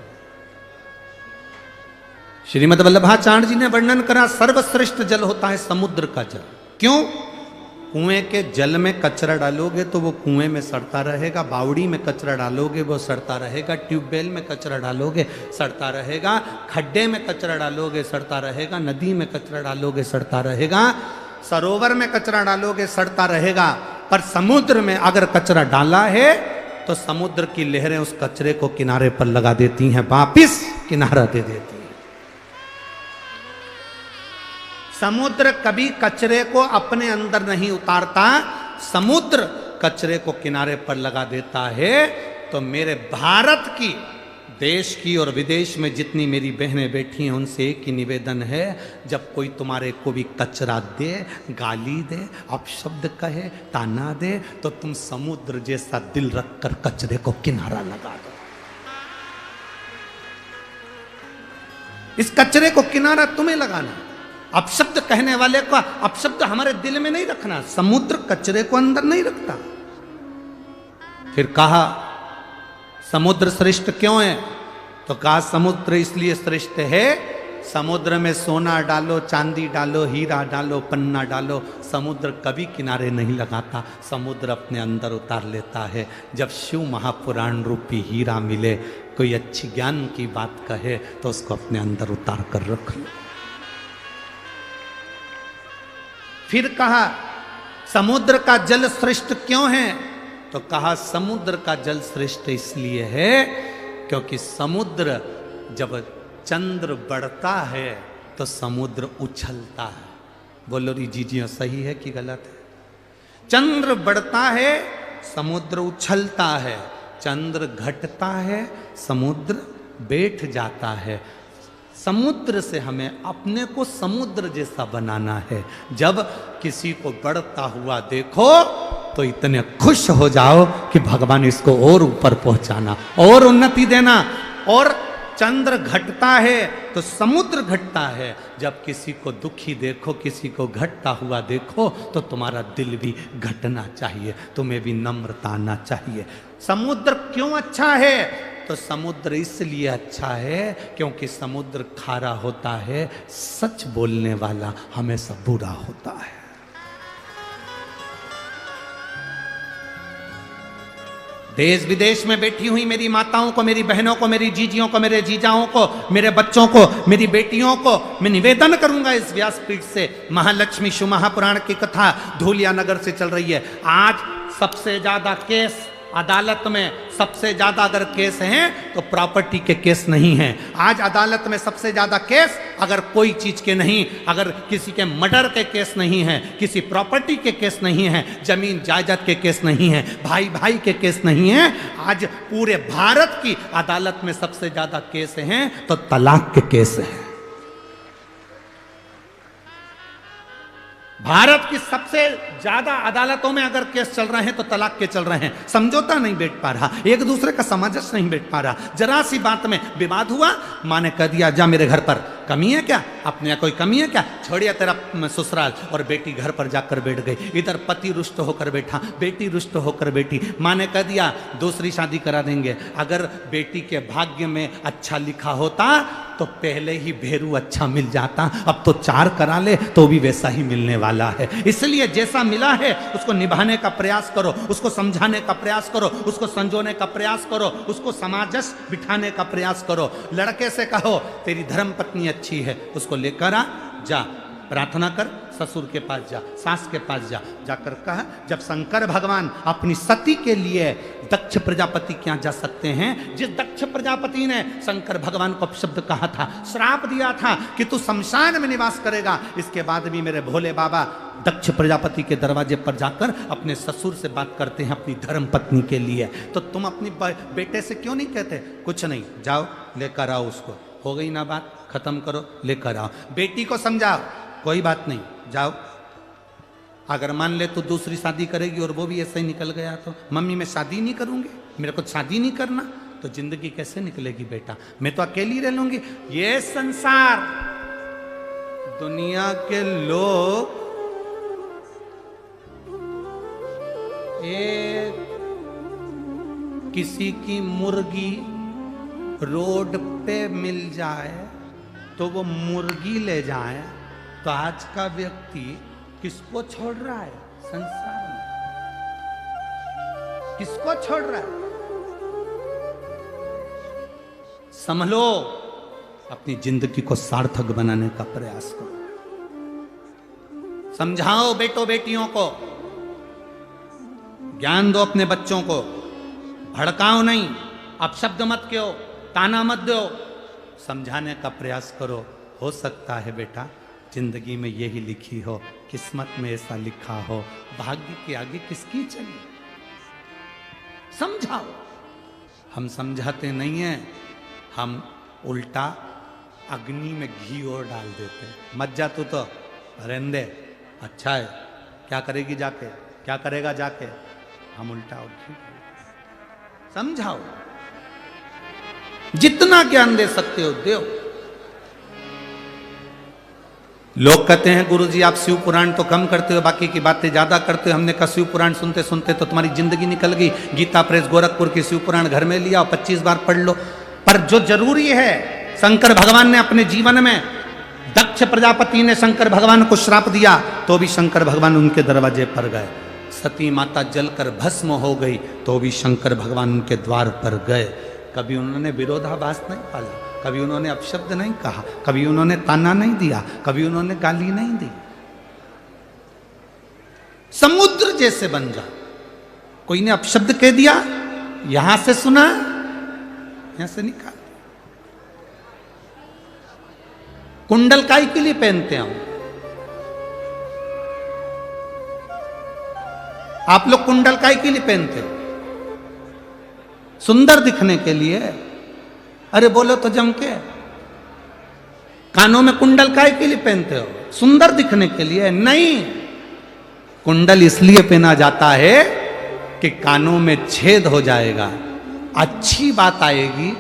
श्रीमद् वल्लभाचार्य जी ने वर्णन करा सर्वश्रेष्ठ जल होता है समुद्र का जल। क्यों? कुएं के जल में कचरा डालोगे तो वो कुएं में सड़ता रहेगा, बावड़ी में कचरा डालोगे वो सड़ता रहेगा, ट्यूबवेल में कचरा डालोगे सड़ता रहेगा, खड्डे में कचरा डालोगे सड़ता रहेगा, नदी में कचरा डालोगे सड़ता रहेगा, सरोवर में कचरा डालोगे सड़ता रहेगा। पर समुद्र में अगर कचरा डाला है तो समुद्र की लहरें उस कचरे को किनारे पर लगा देती हैं, वापिस किनारा दे देती हैं। समुद्र कभी कचरे को अपने अंदर नहीं उतारता, समुद्र कचरे को किनारे पर लगा देता है। तो मेरे भारत की, देश की और विदेश में जितनी मेरी बहनें बैठी हैं उनसे एक ही निवेदन है, जब कोई तुम्हारे को भी कचरा दे, गाली दे, अपशब्द कहे, ताना दे, तो तुम समुद्र जैसा दिल रखकर कचरे को किनारा लगा दो। इस कचरे को किनारा तुम्हें लगाना। अपशब्द कहने वाले का अपशब्द हमारे दिल में नहीं रखना। समुद्र कचरे को अंदर नहीं रखता। फिर कहा समुद्र श्रेष्ठ क्यों है? तो कहा समुद्र इसलिए श्रेष्ठ है, समुद्र में सोना डालो, चांदी डालो, हीरा डालो, पन्ना डालो, समुद्र कभी किनारे नहीं लगाता, समुद्र अपने अंदर उतार लेता है। जब शिव महापुराण रूपी हीरा मिले, कोई अच्छी ज्ञान की बात कहे तो उसको अपने अंदर उतार कर रख लो। फिर कहा समुद्र का जल श्रेष्ठ क्यों है? तो कहा समुद्र का जल श्रेष्ठ इसलिए है क्योंकि समुद्र जब चंद्र बढ़ता है तो समुद्र उछलता है। बोलो री जीजियों सही है कि गलत है? चंद्र बढ़ता है समुद्र उछलता है, चंद्र घटता है समुद्र बैठ जाता है। समुद्र से हमें अपने को समुद्र जैसा बनाना है। जब किसी को बढ़ता हुआ देखो तो इतने खुश हो जाओ कि भगवान इसको और ऊपर पहुंचाना, और उन्नति देना। और चंद्र घटता है तो समुद्र घटता है। जब किसी को दुखी देखो, किसी को घटता हुआ देखो तो तुम्हारा दिल भी घटना चाहिए, तुम्हें भी नम्रता आना चाहिए। समुद्र क्यों अच्छा है? तो समुद्र इसलिए अच्छा है क्योंकि समुद्र खारा होता है, सच बोलने वाला हमेशा बुरा होता है। देश विदेश में बैठी हुई मेरी माताओं को, मेरी बहनों को, मेरी जीजियों को, मेरे जीजाओं को, मेरे बच्चों को, मेरी बेटियों को मैं निवेदन करूंगा इस व्यासपीठ से, महालक्ष्मी शिव महापुराण की कथा धूलिया नगर से चल रही है। आज सबसे ज्यादा केस अदालत में, सबसे ज्यादा अगर केस हैं तो प्रॉपर्टी के केस नहीं हैं। आज अदालत में सबसे ज्यादा केस अगर कोई चीज के नहीं, अगर किसी के मर्डर के केस नहीं है, किसी प्रॉपर्टी के केस नहीं है, जमीन जायदाद के केस नहीं है, भाई भाई के केस नहीं है। आज पूरे भारत की अदालत में सबसे ज्यादा केस हैं तो तलाक के केस हैं। भारत की सबसे ज्यादा अदालतों में अगर केस चल रहे हैं तो तलाक के चल रहे हैं। समझौता नहीं बैठ पा रहा, एक दूसरे का सामंजस्य नहीं बैठ पा रहा। जरा सी बात में विवाद हुआ, माँ ने कह दिया जा मेरे घर पर, कमी है क्या, अपने यहाँ कोई कमी है क्या, छोड़िए तेरा ससुराल। और बेटी घर पर जाकर बैठ गई। इधर पति रुष्ट होकर बैठा, बेटी रुष्ट होकर बैठी। माँ ने कह दिया दूसरी शादी करा देंगे। अगर बेटी के भाग्य में अच्छा लिखा होता तो पहले ही भेरू अच्छा मिल जाता, अब तो 4 करा ले तो भी वैसा ही मिलने वाला है। इसलिए जैसा मिला है उसको निभाने का प्रयास करो, उसको समझाने का प्रयास करो, उसको संजोने का प्रयास करो, उसको समाजस बिठाने का प्रयास करो। लड़के से कहो तेरी धर्म पत्नी अच्छी है, उसको लेकर आ, जा प्रार्थना कर, ससुर के पास जा, सास के पास जा, जाकर कहा। जब शंकर भगवान अपनी सती के लिए दक्ष प्रजापति क्या जा सकते हैं, जिस दक्ष प्रजापति ने शंकर भगवान को अपशब्द कहा था, श्राप दिया था कि तू शमशान में निवास करेगा, इसके बाद भी मेरे भोले बाबा दक्ष प्रजापति के दरवाजे पर जाकर अपने ससुर से बात करते हैं अपनी धर्म पत्नी के लिए। तो तुम अपनी बेटे से क्यों नहीं कहते कुछ नहीं, जाओ लेकर आओ उसको, हो गई ना बात, खत्म करो, लेकर आओ। बेटी को समझाओ कोई बात नहीं, जाओ। अगर मान ले तो दूसरी शादी करेगी और वो भी ऐसे ही निकल गया तो मम्मी मैं शादी नहीं करूंगी, मेरे को शादी नहीं करना, तो जिंदगी कैसे निकलेगी बेटा, मैं तो अकेली रह लूंगी। ये संसार, दुनिया के लोग एक किसी की मुर्गी रोड पे मिल जाए तो वो मुर्गी ले जाए, तो आज का व्यक्ति किसको छोड़ रहा है संसार में, किसको छोड़ रहा है? संभलो, अपनी जिंदगी को सार्थक बनाने का प्रयास करो। समझाओ बेटों बेटियों को, ज्ञान दो अपने बच्चों को, भड़काओ नहीं, अपशब्द मत कहो, ताना मत दो, समझाने का प्रयास करो। हो सकता है बेटा जिंदगी में यही लिखी हो, किस्मत में ऐसा लिखा हो, भाग्य के आगे किसकी चली। समझाओ। हम समझाते नहीं हैं, हम उल्टा अग्नि में घी और डाल देते हैं। मत जा तू तो, रहने दे, अच्छा है, क्या करेगी जाके, क्या करेगा जाके, हम उल्टा और घी। समझाओ, जितना ज्ञान दे सकते हो दो। लोग कहते हैं गुरुजी आप शिव पुराण तो कम करते हो, बाकी की बातें ज्यादा करते हो। हमने कहा शिव पुराण सुनते सुनते तो तुम्हारी जिंदगी निकल गई। गीता प्रेस गोरखपुर की शिव पुराण घर में लिया और 25 बार पढ़ लो। पर जो जरूरी है, शंकर भगवान ने अपने जीवन में, दक्ष प्रजापति ने शंकर भगवान को श्राप दिया तो भी शंकर भगवान उनके दरवाजे पर गए। सती माता जलकर भस्म हो गई तो भी शंकर भगवान उनके द्वार पर गए। कभी उन्होंने विरोधाभास नहीं पाला, कभी उन्होंने अपशब्द नहीं कहा, कभी उन्होंने ताना नहीं दिया, कभी उन्होंने गाली नहीं दी। समुद्र जैसे बन जा। कोई ने अपशब्द कह दिया, यहां से सुना, यहां से निकाल। कुंडल काय के लिए पहनते हैं हम? आप लोग कुंडल काय के लिए पहनते हो? सुंदर दिखने के लिए। अरे बोलो तो जम के। कानों में कुंडल काय के लिए पहनते हो? सुंदर दिखने के लिए नहीं। कुंडल इसलिए पहना जाता है कि कानों में छेद हो जाएगा, अच्छी बात आएगी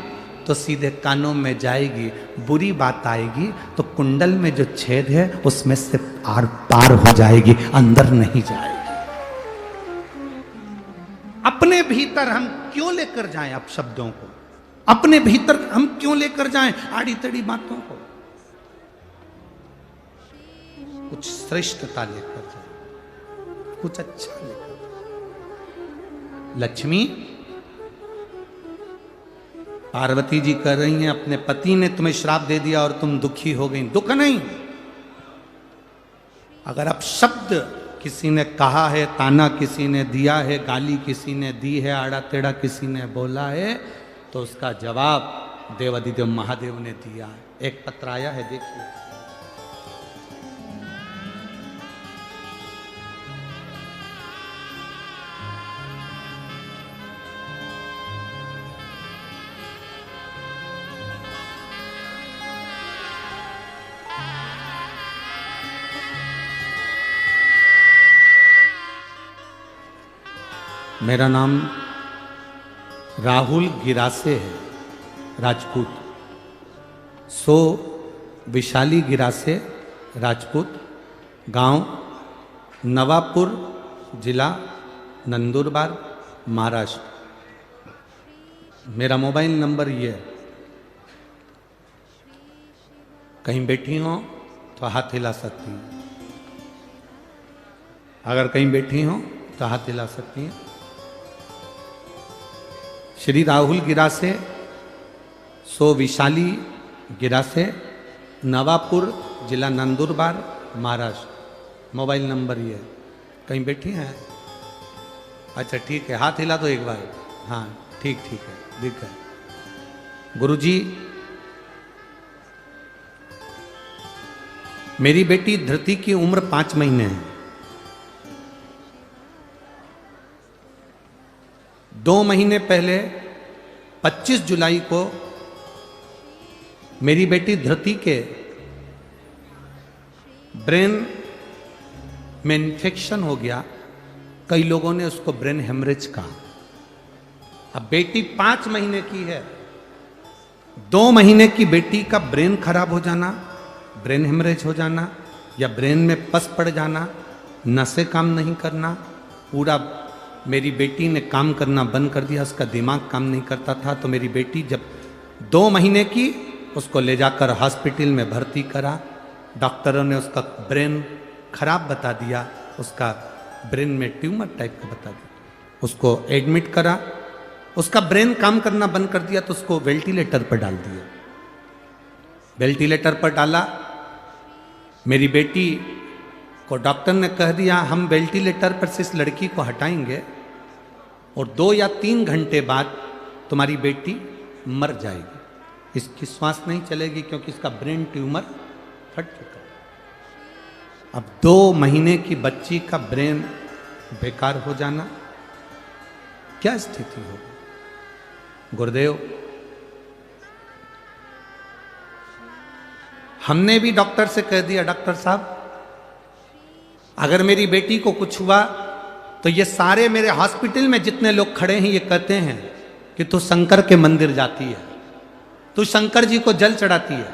तो सीधे कानों में जाएगी, बुरी बात आएगी तो कुंडल में जो छेद है उसमें से आर पार हो जाएगी, अंदर नहीं जाएगी। अपने भीतर हम क्यों लेकर जाएं अपशब्दों को? अपने भीतर हम क्यों लेकर जाएं आड़ी तड़ी बातों को? कुछ श्रेष्ठता लेकर जाएं, कुछ अच्छा लेकर जाएं। लक्ष्मी, पार्वती जी कह रही हैं अपने पति ने तुम्हें श्राप दे दिया और तुम दुखी हो गई। दुख नहीं, अगर अब शब्द किसी ने कहा है, ताना किसी ने दिया है, गाली किसी ने दी है, आड़ा टेढ़ा किसी ने बोला है, तो उसका जवाब देवाधिदेव महादेव ने दिया है। एक पत्र आया है, देखिए। मेरा नाम राहुल गिरासे है, राजपूत। सो विशाली गिरासे, राजपूत, गांव नवापुर, जिला नंदुरबार, महाराष्ट्र। मेरा मोबाइल नंबर ये है, कहीं बैठी हो तो हाथ हिला सकती हैं, अगर कहीं बैठी हो तो हाथ हिला सकती हैं। श्री राहुल गिरासे, सो विशाली गिरासे, नवापुर, जिला नंदुरबार, महाराष्ट्र। मोबाइल नंबर ये है, कहीं बैठी हैं? अच्छा ठीक है, हाथ हिला दो एक बार। हाँ ठीक है, ठीक है। गुरुजी, मेरी बेटी धृति की उम्र 5 महीने है। 2 महीने पहले 25 जुलाई को मेरी बेटी धृति के ब्रेन में इन्फेक्शन हो गया। कई लोगों ने उसको ब्रेन हेमरेज कहा। अब बेटी 5 महीने की है, 2 महीने की बेटी का ब्रेन खराब हो जाना, ब्रेन हेमरेज हो जाना या ब्रेन में पस पड़ जाना, नसें काम नहीं करना, पूरा मेरी बेटी ने काम करना बंद कर दिया, उसका दिमाग काम नहीं करता था। तो मेरी बेटी जब 2 महीने की, उसको ले जाकर हॉस्पिटल में भर्ती करा। डॉक्टरों ने उसका ब्रेन खराब बता दिया, उसका ब्रेन में ट्यूमर टाइप का बता दिया। उसको एडमिट करा, उसका ब्रेन काम करना बंद कर दिया, तो उसको वेंटिलेटर पर डाल दिया। वेंटिलेटर पर डाला, मेरी बेटी को डॉक्टर ने कह दिया हम वेंटिलेटर पर से इस लड़की को हटाएंगे और 2 या 3 घंटे बाद तुम्हारी बेटी मर जाएगी, इसकी श्वास नहीं चलेगी क्योंकि इसका ब्रेन ट्यूमर फट चुका है। अब 2 महीने की बच्ची का ब्रेन बेकार हो जाना, क्या स्थिति होगी? गुरुदेव, हमने भी डॉक्टर से कह दिया, डॉक्टर साहब अगर मेरी बेटी को कुछ हुआ तो ये सारे मेरे हॉस्पिटल में जितने लोग खड़े हैं ये कहते हैं कि तू शंकर के मंदिर जाती है, तू शंकर जी को जल चढ़ाती है,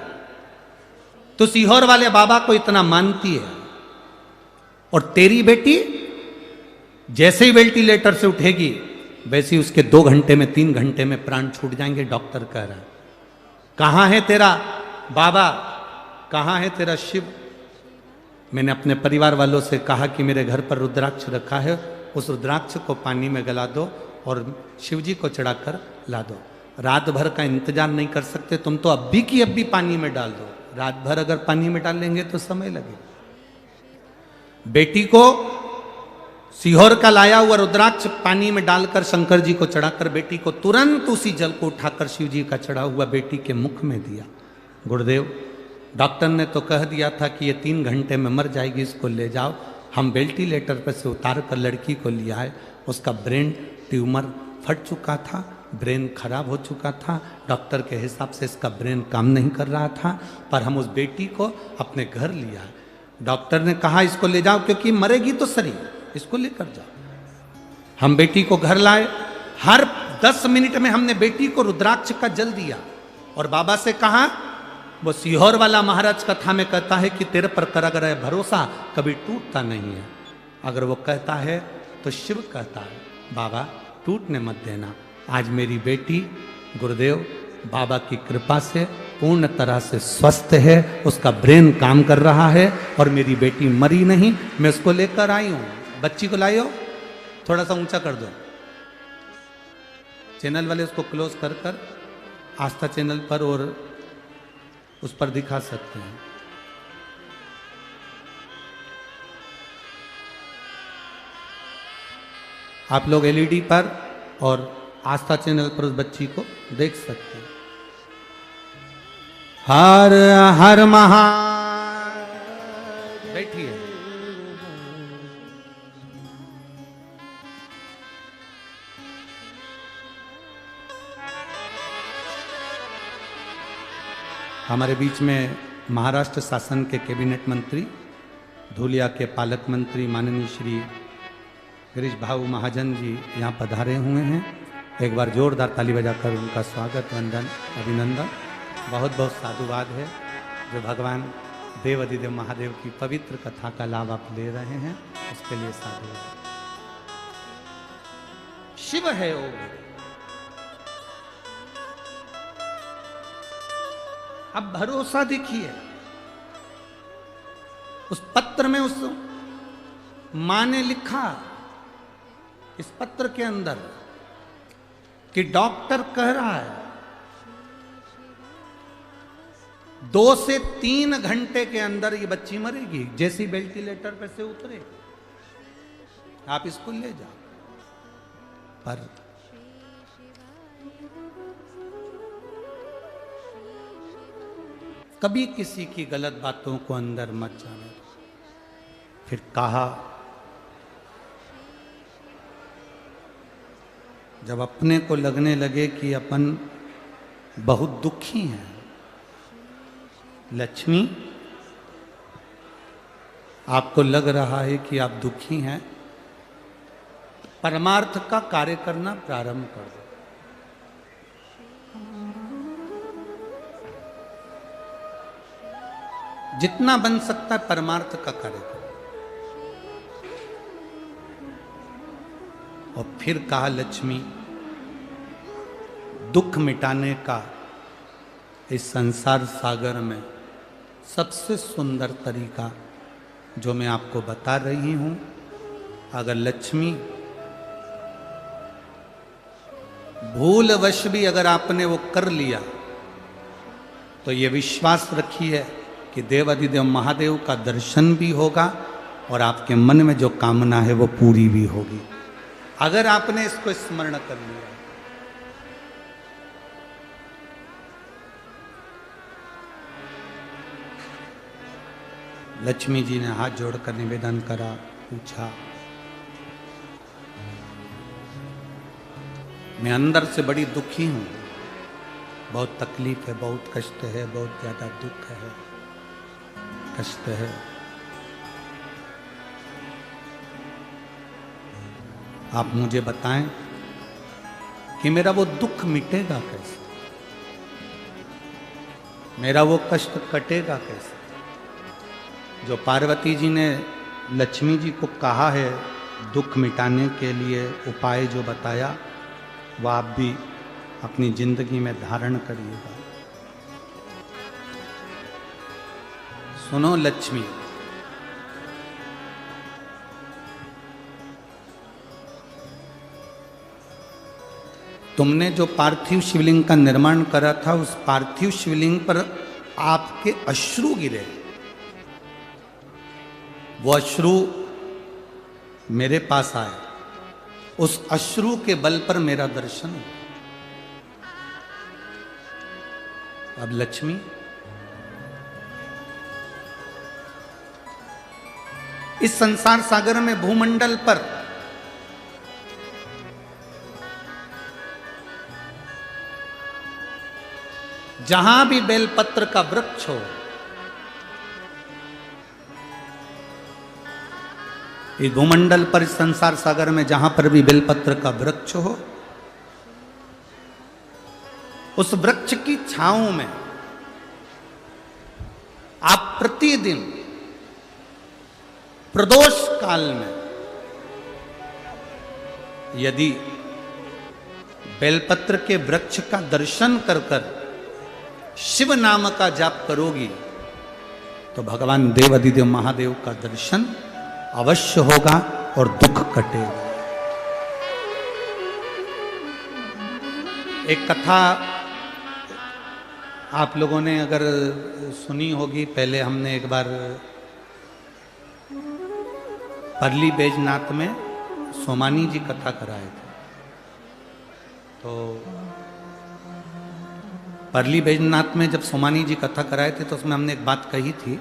तू सीहोर वाले बाबा को इतना मानती है, और तेरी बेटी जैसे ही वेंटिलेटर से उठेगी वैसे ही उसके 2 घंटे में 3 घंटे में प्राण छूट जाएंगे। डॉक्टर कह रहा है कहाँ है तेरा बाबा, कहाँ है तेरा शिव? मैंने अपने परिवार वालों से कहा कि मेरे घर पर रुद्राक्ष रखा है, उस रुद्राक्ष को पानी में गला दो और शिव जी को चढ़ाकर ला दो। रात भर का इंतजार नहीं कर सकते तुम तो अभी की अभी पानी में डाल दो। रात भर अगर पानी में डाल लेंगे तो समय लगेगा। बेटी को सीहोर का लाया हुआ रुद्राक्ष पानी में डालकर शंकर जी को चढ़ाकर बेटी को तुरंत उसी जल को उठाकर शिव जी का चढ़ा हुआ बेटी के मुख में दिया। गुरुदेव, डॉक्टर ने तो कह दिया था कि ये 3 घंटे में मर जाएगी, इसको ले जाओ। हम वेंटिलेटर पर से उतार कर लड़की को लिया है, उसका ब्रेन ट्यूमर फट चुका था, ब्रेन खराब हो चुका था। डॉक्टर के हिसाब से इसका ब्रेन काम नहीं कर रहा था, पर हम उस बेटी को अपने घर लिया है। डॉक्टर ने कहा इसको ले जाओ क्योंकि मरेगी तो सही, इसको लेकर जाओ। हम बेटी को घर लाए, हर 10 मिनट में हमने बेटी को रुद्राक्ष का जल दिया और बाबा से कहा, वो सीहोर वाला महाराज कथा में कहता है कि तेरे पर कर अगर है भरोसा कभी टूटता नहीं है। अगर वो कहता है तो शिव कहता है बाबा टूटने मत देना। आज मेरी बेटी गुरुदेव बाबा की कृपा से पूर्ण तरह से स्वस्थ है, उसका ब्रेन काम कर रहा है और मेरी बेटी मरी नहीं। मैं उसको लेकर आई हूँ। बच्ची को लाई हो, थोड़ा सा ऊंचा कर दो, चैनल वाले उसको क्लोज कर कर आस्था चैनल पर और उस पर दिखा सकते हैं। आप लोग एलईडी पर और आस्था चैनल पर उस बच्ची को देख सकते हैं। हर हर महा बैठिए। हमारे बीच में महाराष्ट्र शासन के कैबिनेट मंत्री, धुलिया के पालक मंत्री माननीय श्री गिरीश भाऊ महाजन जी यहाँ पधारे हुए हैं। एक बार जोरदार ताली बजाकर उनका स्वागत वंदन अभिनंदन बहुत बहुत साधुवाद है। जो भगवान देव अधिदेव महादेव की पवित्र कथा का लाभ आप ले रहे हैं उसके लिए साधुवाद। शिव है ओ अब भरोसा देखिए उस पत्र में उस मां ने लिखा इस पत्र के अंदर कि डॉक्टर कह रहा है 2 से 3 घंटे के अंदर ये बच्ची मरेगी। जैसी वेंटिलेटर पे से उतरे आप इसको ले जाओ। पर कभी किसी की गलत बातों को अंदर मत जाने। फिर कहा जब अपने को लगने लगे कि अपन बहुत दुखी हैं, लक्ष्मी आपको लग रहा है कि आप दुखी हैं, परमार्थ का कार्य करना प्रारंभ कर दो। जितना बन सकता है परमार्थ का कार्य करो। और फिर कहा लक्ष्मी दुख मिटाने का इस संसार सागर में सबसे सुंदर तरीका जो मैं आपको बता रही हूं, अगर लक्ष्मी भूलवश भी अगर आपने वो कर लिया तो ये विश्वास रखिए कि देव अधिदेव महादेव का दर्शन भी होगा और आपके मन में जो कामना है वो पूरी भी होगी अगर आपने इसको स्मरण कर लिया। लक्ष्मी जी ने हाथ जोड़कर निवेदन करा, पूछा मैं अंदर से बड़ी दुखी हूं, बहुत तकलीफ है, बहुत कष्ट है, बहुत ज्यादा दुख है, कष्ट है। आप मुझे बताएं कि मेरा वो दुख मिटेगा कैसे, मेरा वो कष्ट कटेगा कैसे। जो पार्वती जी ने लक्ष्मी जी को कहा है दुख मिटाने के लिए उपाय जो बताया वो आप भी अपनी जिंदगी में धारण करिएगा। सुनो लक्ष्मी, तुमने जो पार्थिव शिवलिंग का निर्माण करा था उस पार्थिव शिवलिंग पर आपके अश्रु गिरे, वो अश्रु मेरे पास आए, उस अश्रु के बल पर मेरा दर्शन हो। अब लक्ष्मी इस संसार सागर में भूमंडल पर जहां भी बेलपत्र का वृक्ष हो, इस भूमंडल पर इस संसार सागर में जहां पर भी बेलपत्र का वृक्ष हो, उस वृक्ष की छांव में आप प्रतिदिन प्रदोष काल में यदि बेलपत्र के वृक्ष का दर्शन कर कर शिव नाम का जाप करोगी तो भगवान देव अधिदेव महादेव का दर्शन अवश्य होगा और दुख कटेगा। एक कथा आप लोगों ने अगर सुनी होगी, पहले हमने एक बार परली बैजनाथ में सोमानी जी कथा कराए थे। तो परली बैजनाथ में जब सोमानी जी कथा कराए थे तो उसमें हमने एक बात कही थी,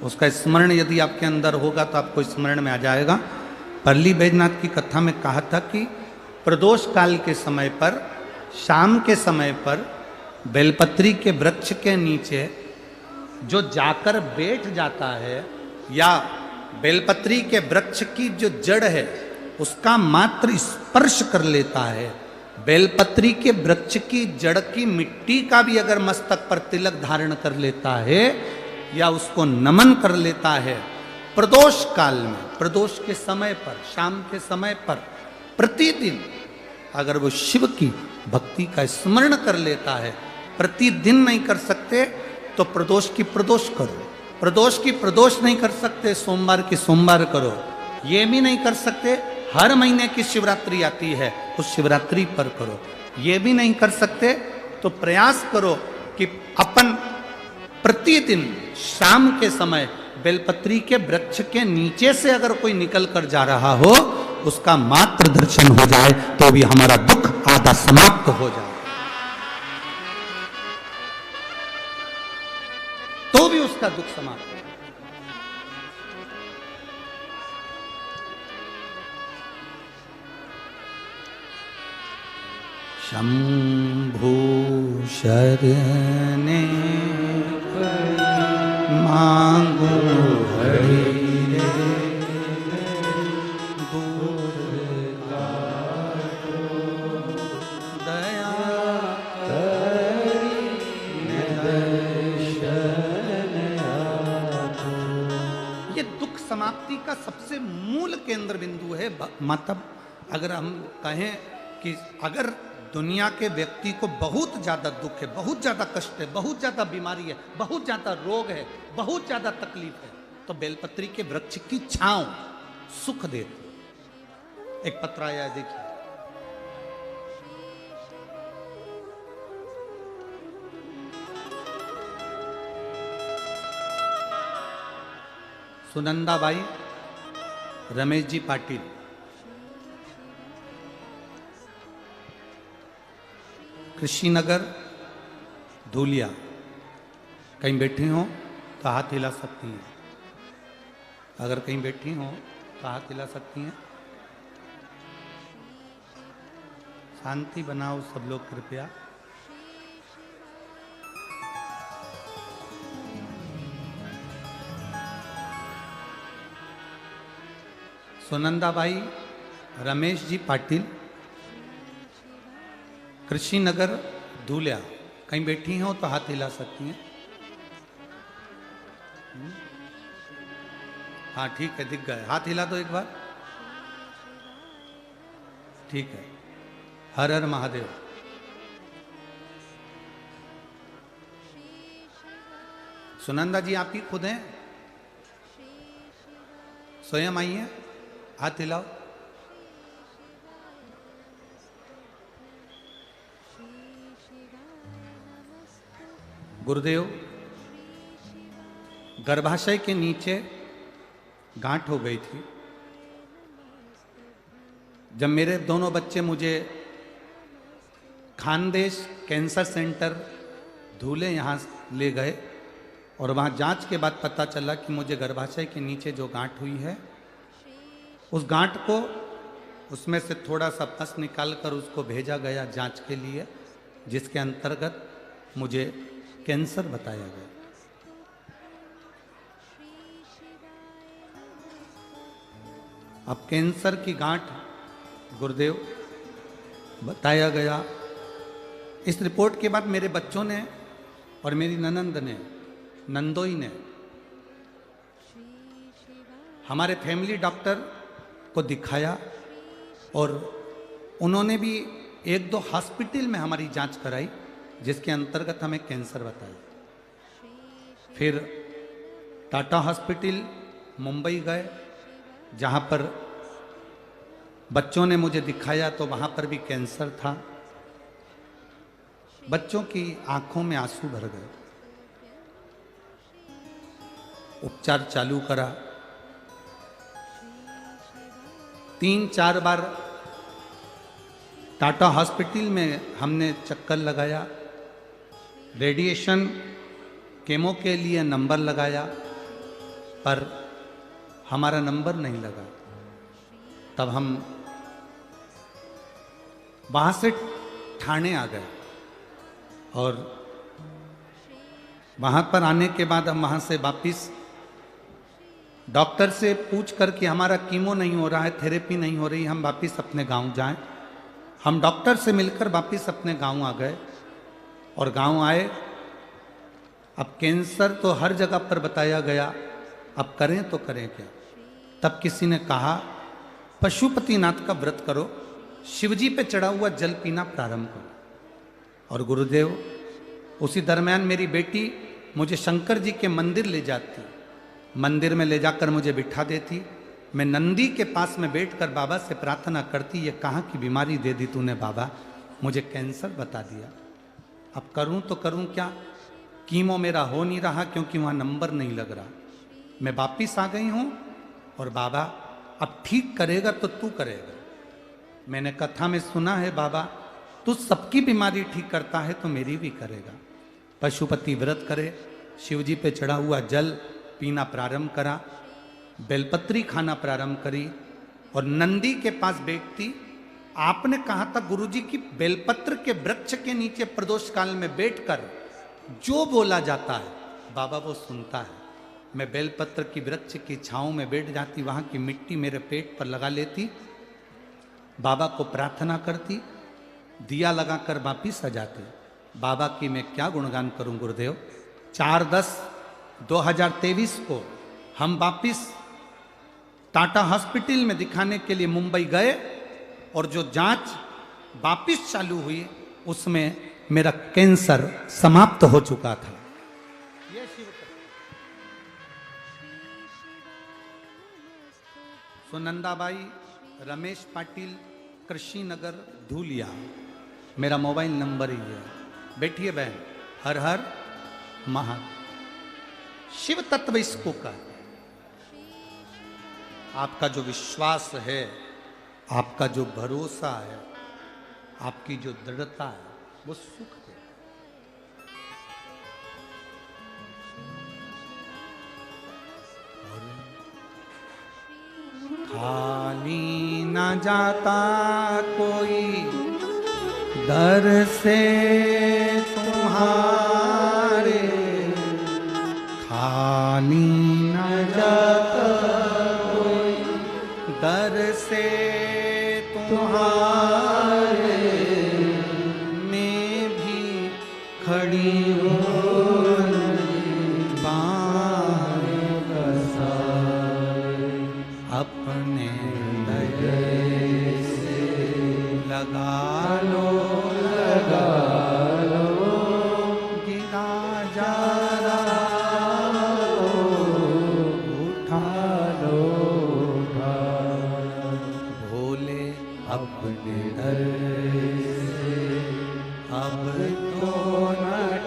उसका स्मरण यदि आपके अंदर होगा तो आपको स्मरण में आ जाएगा। परली बैजनाथ की कथा में कहा था कि प्रदोष काल के समय पर, शाम के समय पर बेलपत्री के वृक्ष के नीचे जो जाकर बैठ जाता है या बेलपत्री के वृक्ष की जो जड़ है उसका मात्र स्पर्श कर लेता है, बेलपत्री के वृक्ष की जड़ की मिट्टी का भी अगर मस्तक पर तिलक धारण कर लेता है या उसको नमन कर लेता है, प्रदोष काल में, प्रदोष के समय पर, शाम के समय पर प्रतिदिन अगर वो शिव की भक्ति का स्मरण कर लेता है, प्रतिदिन नहीं कर सकते तो प्रदोष की प्रदोष करो, प्रदोष की प्रदोष नहीं कर सकते सोमवार की सोमवार करो, ये भी नहीं कर सकते हर महीने की शिवरात्रि आती है उस शिवरात्रि पर करो, ये भी नहीं कर सकते तो प्रयास करो कि अपन प्रतिदिन शाम के समय बेलपत्री के वृक्ष के नीचे से अगर कोई निकल कर जा रहा हो उसका मात्र दर्शन हो जाए तो भी हमारा दुख आधा समाप्त हो जाए, तो भी उसका दुख समाप्त हो। शंभु शरणे मांगो हरि रे दया ये दुख समाप्ति का सबसे मूल केंद्र बिंदु है। मतलब अगर हम कहें कि अगर दुनिया के व्यक्ति को बहुत ज्यादा दुख है, बहुत ज्यादा कष्ट है, बहुत ज्यादा बीमारी है, बहुत ज्यादा रोग है, बहुत ज्यादा तकलीफ है, तो बेलपत्री के वृक्ष की छांव सुख देती। एक पत्र आया है, देखिए, सुनंदाबाई रमेश जी पाटिल, कृषिनगर धूलिया। कहीं बैठी हो तो हाथ हिला सकती हैं, अगर कहीं बैठी हो तो हाथ हिला सकती हैं। शांति बनाओ सब लोग कृपया। सुनंदाबाई रमेश जी पाटिल, कृषिनगर धूलिया। कहीं बैठी हो तो हाथ हिला सकती हैं। हाँ ठीक है, दिख गए, हाथ हिला दो एक बार। ठीक है, हर हर महादेव। सुनंदा जी आप ही खुद हैं, स्वयं आई हैं, हाथ हिलाओ। गुरुदेव, गर्भाशय के नीचे गांठ हो गई थी। जब मेरे दोनों बच्चे मुझे खानदेश कैंसर सेंटर धूले यहाँ ले गए और वहाँ जांच के बाद पता चला कि मुझे गर्भाशय के नीचे जो गांठ हुई है, उस गांठ को, उसमें से थोड़ा सा पस निकालकर उसको भेजा गया जांच के लिए, जिसके अंतर्गत मुझे कैंसर बताया गया। अब कैंसर की गांठ गुरुदेव बताया गया। इस रिपोर्ट के बाद मेरे बच्चों ने और मेरी ननंद ने, नंदोई ने हमारे फैमिली डॉक्टर को दिखाया और उन्होंने भी एक दो हॉस्पिटल में हमारी जांच कराई, जिसके अंतर्गत हमें कैंसर बताया। फिर टाटा हॉस्पिटल मुंबई गए, जहाँ पर बच्चों ने मुझे दिखाया तो वहाँ पर भी कैंसर था। बच्चों की आंखों में आंसू भर गए। उपचार चालू करा, 3-4 बार टाटा हॉस्पिटल में हमने चक्कर लगाया, रेडिएशन केमो के लिए नंबर लगाया, पर हमारा नंबर नहीं लगा। तब हम वहाँ से ठाणे आ गए और वहाँ पर आने के बाद हम वहाँ से वापिस डॉक्टर से पूछ कर कि हमारा कीमो नहीं हो रहा है, थेरेपी नहीं हो रही, हम वापिस अपने गांव जाएं। हम डॉक्टर से मिलकर वापिस अपने गांव आ गए और गांव आए। अब कैंसर तो हर जगह पर बताया गया, अब करें तो करें क्या। तब किसी ने कहा पशुपतिनाथ का व्रत करो, शिवजी पे चढ़ा हुआ जल पीना प्रारंभ करो। और गुरुदेव उसी दरमियान मेरी बेटी मुझे शंकर जी के मंदिर ले जाती, मंदिर में ले जाकर मुझे बिठा देती। मैं नंदी के पास में बैठकर बाबा से प्रार्थना करती, ये कहाँ की बीमारी दे दी तूने बाबा, मुझे कैंसर बता दिया, अब करूँ तो करूँ क्या। कीमो मेरा हो नहीं रहा क्योंकि वहाँ नंबर नहीं लग रहा। मैं वापिस आ गई हूँ और बाबा अब ठीक करेगा तो तू करेगा। मैंने कथा में सुना है बाबा तू सबकी बीमारी ठीक करता है तो मेरी भी करेगा। पशुपति व्रत करे, शिवजी पे चढ़ा हुआ जल पीना प्रारंभ करा, बेलपत्री खाना प्रारंभ करी और नंदी के पास बैठती। आपने कहा था गुरुजी की बेलपत्र के वृक्ष के नीचे प्रदोष काल में बैठकर जो बोला जाता है बाबा वो सुनता है। मैं बेलपत्र की वृक्ष की छांव में बैठ जाती, वहाँ की मिट्टी मेरे पेट पर लगा लेती, बाबा को प्रार्थना करती, दिया लगाकर वापिस आ जाती। बाबा की मैं क्या गुणगान करूं गुरुदेव। 4/10/2023 को हम वापिस टाटा हॉस्पिटल में दिखाने के लिए मुंबई गए और जो जांच वापिस चालू हुई उसमें मेरा कैंसर समाप्त हो चुका था। सुनंदाबाई रमेश पाटिल, कृषि नगर, धूलिया, मेरा मोबाइल नंबर ही है। बैठिए बहन। हर हर महा शिव तत्व इसको का। आपका जो विश्वास है, आपका जो भरोसा है, आपकी जो दृढ़ता है वो सुख है। खाली न जाता कोई दर से तुम्हारे, खाली न जाता कोई दर से तुम्हारे, मैं भी खड़ी हूँ अपने लगे से लगा लो गिरा जा रहा उठा लो भोले अपने दर से अब तो न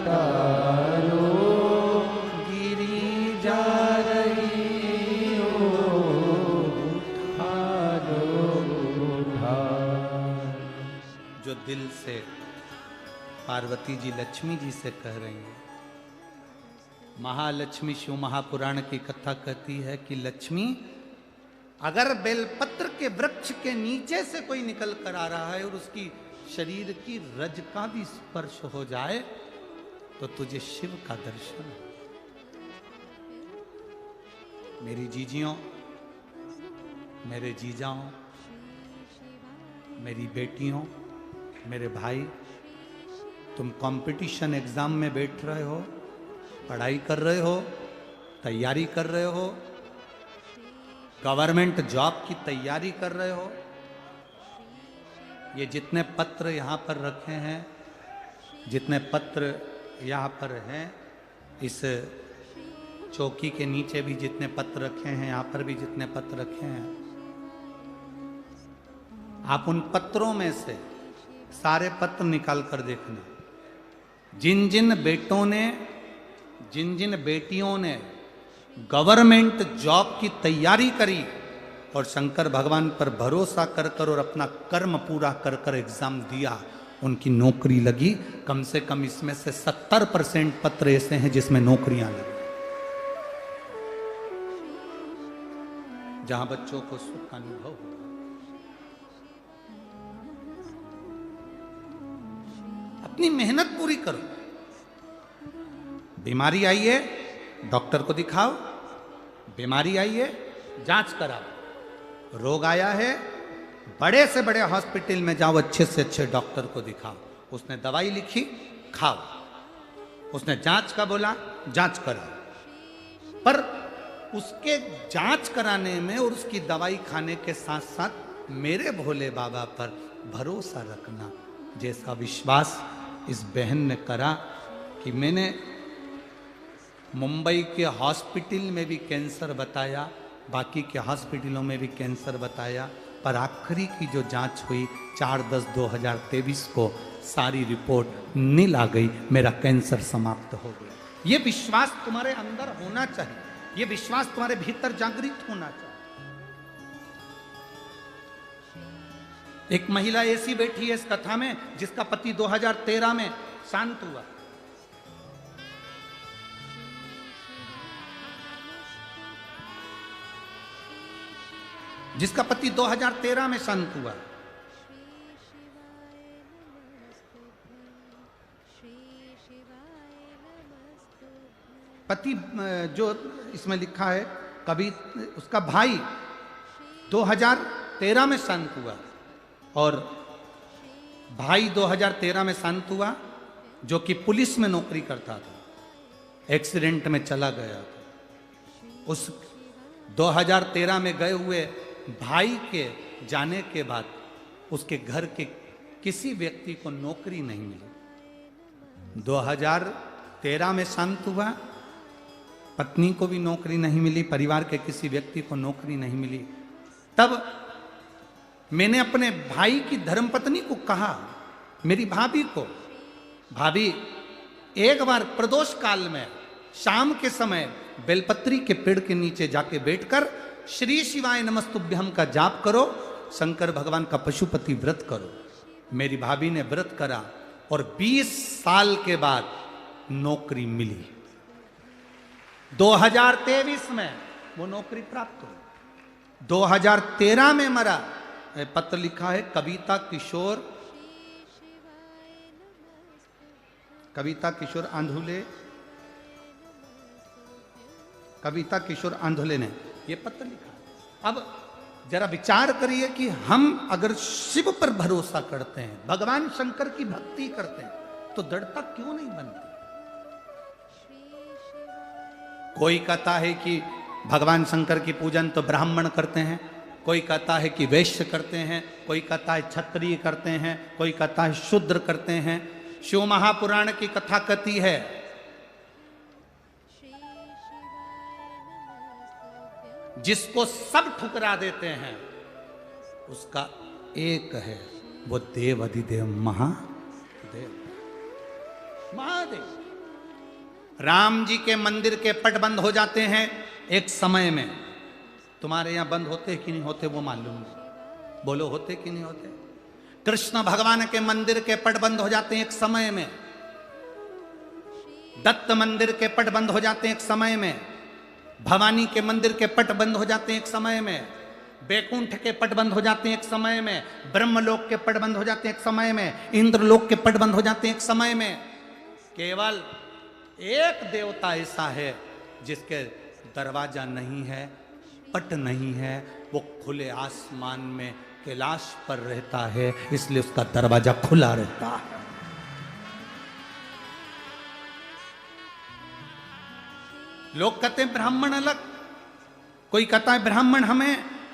टालो, गिरी जा रही जो दिल से पार्वती जी लक्ष्मी जी से कह रही हैं। महालक्ष्मी शिव महापुराण की कथा कहती है कि लक्ष्मी अगर बेलपत्र के वृक्ष के नीचे से कोई निकल कर आ रहा है और उसकी शरीर की रज का भी स्पर्श हो जाए तो तुझे शिव का दर्शन। मेरी जीजियों, मेरे जीजाओं, मेरी बेटियों, मेरे भाई, तुम कंपटीशन एग्जाम में बैठ रहे हो, पढ़ाई कर रहे हो, तैयारी कर रहे हो, गवर्नमेंट जॉब की तैयारी कर रहे हो। ये जितने पत्र यहाँ पर रखे हैं, जितने पत्र यहाँ पर हैं, इस चौकी के नीचे भी जितने पत्र रखे हैं, यहाँ पर भी जितने पत्र रखे हैं, आप उन पत्रों में से सारे पत्र निकाल कर देखना। जिन जिन बेटों ने, जिन जिन बेटियों ने गवर्नमेंट जॉब की तैयारी करी और शंकर भगवान पर भरोसा कर कर और अपना कर्म पूरा कर कर एग्जाम दिया, उनकी नौकरी लगी। कम से कम इसमें से 70% पत्र ऐसे हैं जिसमें नौकरियां लगी, जहां बच्चों को सुख का अनुभव हो। अपनी मेहनत पूरी करो। बीमारी आई है, डॉक्टर को दिखाओ, बीमारी आई है, जांच कराओ। रोग आया है, बड़े से बड़े हॉस्पिटल में जाओ, अच्छे से अच्छे डॉक्टर को दिखाओ। उसने दवाई लिखी, खाओ। उसने जांच का बोला, जांच कराओ। पर उसके जांच कराने में और उसकी दवाई खाने के साथ साथ मेरे भोले बाबा पर भरोसा रखना, जैसा विश्वास इस बहन ने करा कि मैंने मुंबई के हॉस्पिटल में भी कैंसर बताया, बाकी के हॉस्पिटलों में भी कैंसर बताया, पर आखिरी की जो जांच हुई 4/10/2023 को सारी रिपोर्ट नील आ गई, मेरा कैंसर समाप्त हो गया। ये विश्वास तुम्हारे अंदर होना चाहिए, ये विश्वास तुम्हारे भीतर जागृत होना चाहिए। एक महिला ऐसी बैठी है इस कथा में जिसका पति 2013 में शांत हुआ। जिसका पति 2013 में शांत हुआ। पति जो इसमें लिखा है, कभी उसका भाई 2013 में शांत हुआ और भाई 2013 में शांत हुआ, जो कि पुलिस में नौकरी करता था, एक्सीडेंट में चला गया था। उस 2013 में गए हुए भाई के जाने के बाद उसके घर के किसी व्यक्ति को नौकरी नहीं मिली। 2013 में शांत हुआ, पत्नी को भी नौकरी नहीं मिली, परिवार के किसी व्यक्ति को नौकरी नहीं मिली। तब मैंने अपने भाई की धर्मपत्नी को कहा, मेरी भाभी को, भाभी एक बार प्रदोष काल में शाम के समय बेलपत्री के पेड़ के नीचे जाके बैठकर श्री शिवाय नमस्तुभ्यम का जाप करो, शंकर भगवान का पशुपति व्रत करो। मेरी भाभी ने व्रत करा और 20 साल के बाद नौकरी मिली। 2023 में वो नौकरी प्राप्त हुई। 2013 में मरा। पत्र लिखा है कविता किशोर आंधुले ने ये पत्र लिखा। अब जरा विचार करिए कि हम अगर शिव पर भरोसा करते हैं, भगवान शंकर की भक्ति करते हैं, तो दृढ़ता क्यों नहीं बनती? कोई कहता है कि भगवान शंकर की पूजन तो ब्राह्मण करते हैं, कोई कहता है कि वैश्य करते हैं, कोई कहता है क्षत्रिय करते हैं, कोई कहता है शूद्र करते हैं। शिव महापुराण की कथा कहती है जिसको सब ठुकरा देते हैं उसका एक है, वो देव अधिदेव महादेव। राम जी के मंदिर के पट बंद हो जाते हैं एक समय में। तुम्हारे यहां बंद होते कि नहीं होते वो मालूम नहीं, बोलो होते कि नहीं होते? कृष्ण भगवान के मंदिर के पट बंद हो जाते हैं एक समय में, दत्त मंदिर के पट बंद हो जाते हैं एक समय में, भवानी के मंदिर के पट बंद हो जाते हैं एक समय में, बैकुंठ के पट बंद हो जाते हैं एक समय में, ब्रह्मलोक के पट बंद हो जाते हैं एक समय में, इंद्रलोक के पट बंद हो जाते हैं एक समय में। केवल एक देवता ऐसा है जिसके दरवाजा नहीं है, पट नहीं है, वो खुले आसमान में कैलाश पर रहता है, इसलिए उसका दरवाजा खुला रहता है। लोग कहते हैं ब्राह्मण अलग, कोई कहता है ब्राह्मण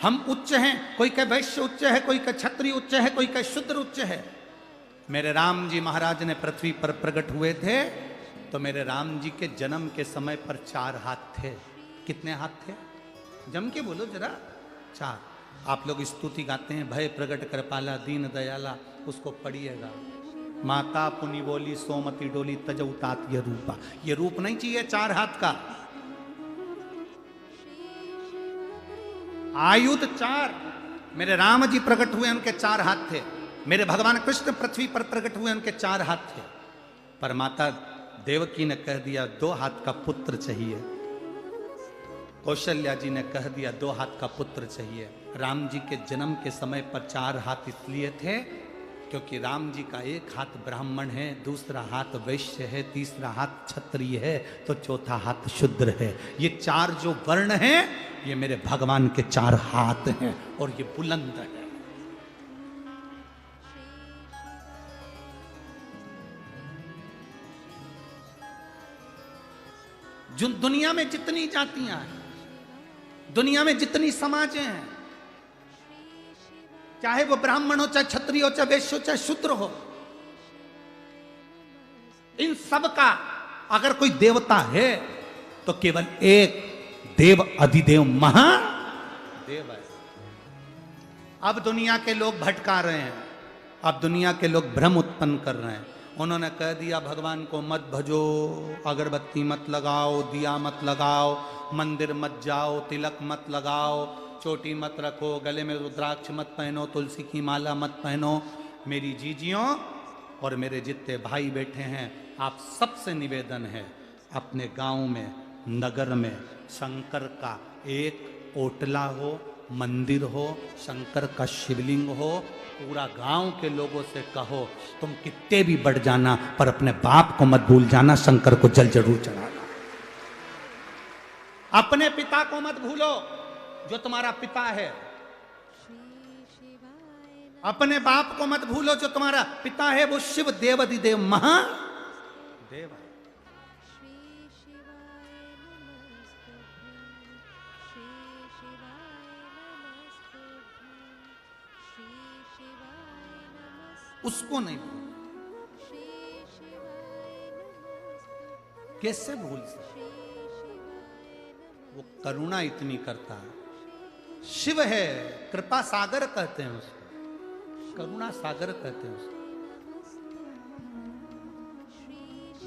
हम उच्च हैं, कोई कहे वैश्य उच्च है, कोई कहे क्षत्रिय उच्च है, कोई कहे शूद्र उच्च है। मेरे राम जी महाराज ने पृथ्वी पर प्रकट हुए थे तो मेरे राम जी के जन्म के समय पर 4 हाथ थे। कितने हाथ थे? जम के बोलो जरा। 4। आप लोग स्तुति गाते हैं, भय प्रगट कृपाला दीन दयाला, उसको पढ़िएगा। माता पुनि बोली सोमति डोली तजउतात ये रूपा। ये रूप नहीं चाहिए 4 हाथ का, आयुध 4। मेरे राम जी प्रकट हुए उनके 4 हाथ थे, मेरे भगवान कृष्ण पृथ्वी पर प्रकट हुए उनके 4 हाथ थे। पर माता देवकी ने कह दिया 2 हाथ का पुत्र चाहिए, कौशल्या जी ने कह दिया 2 हाथ का पुत्र चाहिए। राम जी के जन्म के समय पर 4 हाथ इसलिए थे क्योंकि राम जी का एक हाथ ब्राह्मण है, दूसरा हाथ वैश्य है, तीसरा हाथ क्षत्रिय है, तो चौथा हाथ शूद्र है। ये चार जो वर्ण हैं, ये मेरे भगवान के चार हाथ हैं और ये बुलंद है। जो दुनिया में जितनी जातियां हैं, दुनिया में जितनी समाजें हैं, चाहे वो ब्राह्मण हो, चाहे क्षत्रिय हो, चाहे वैश्य हो, चाहे शूद्र हो, इन सब का अगर कोई देवता है तो केवल एक देव अधिदेव महादेव है। अब दुनिया के लोग भटका रहे हैं, अब दुनिया के लोग भ्रम उत्पन्न कर रहे हैं। उन्होंने कह दिया भगवान को मत भजो, अगरबत्ती मत लगाओ, दिया मत लगाओ, मंदिर मत जाओ, तिलक मत लगाओ, चोटी मत रखो, गले में रुद्राक्ष मत पहनो, तुलसी की माला मत पहनो। मेरी जीजियों और मेरे जितने भाई बैठे हैं, आप सबसे निवेदन है, अपने गांव में, नगर में शंकर का एक ओटला हो, मंदिर हो, शंकर का शिवलिंग हो, पूरा गांव के लोगों से कहो तुम कितने भी बढ़ जाना पर अपने बाप को मत भूल जाना, शंकर को जल जरूर चढ़ाना। अपने पिता को मत भूलो जो तुम्हारा पिता है, अपने बाप को मत भूलो जो तुम्हारा पिता है, वो शिव देवाधिदेव महादेव है। उसको नहीं भूल, कैसे भूल सकते? वो करुणा इतनी करता है, शिव है, कृपा सागर कहते हैं उसको, करुणा सागर कहते हैं उसको।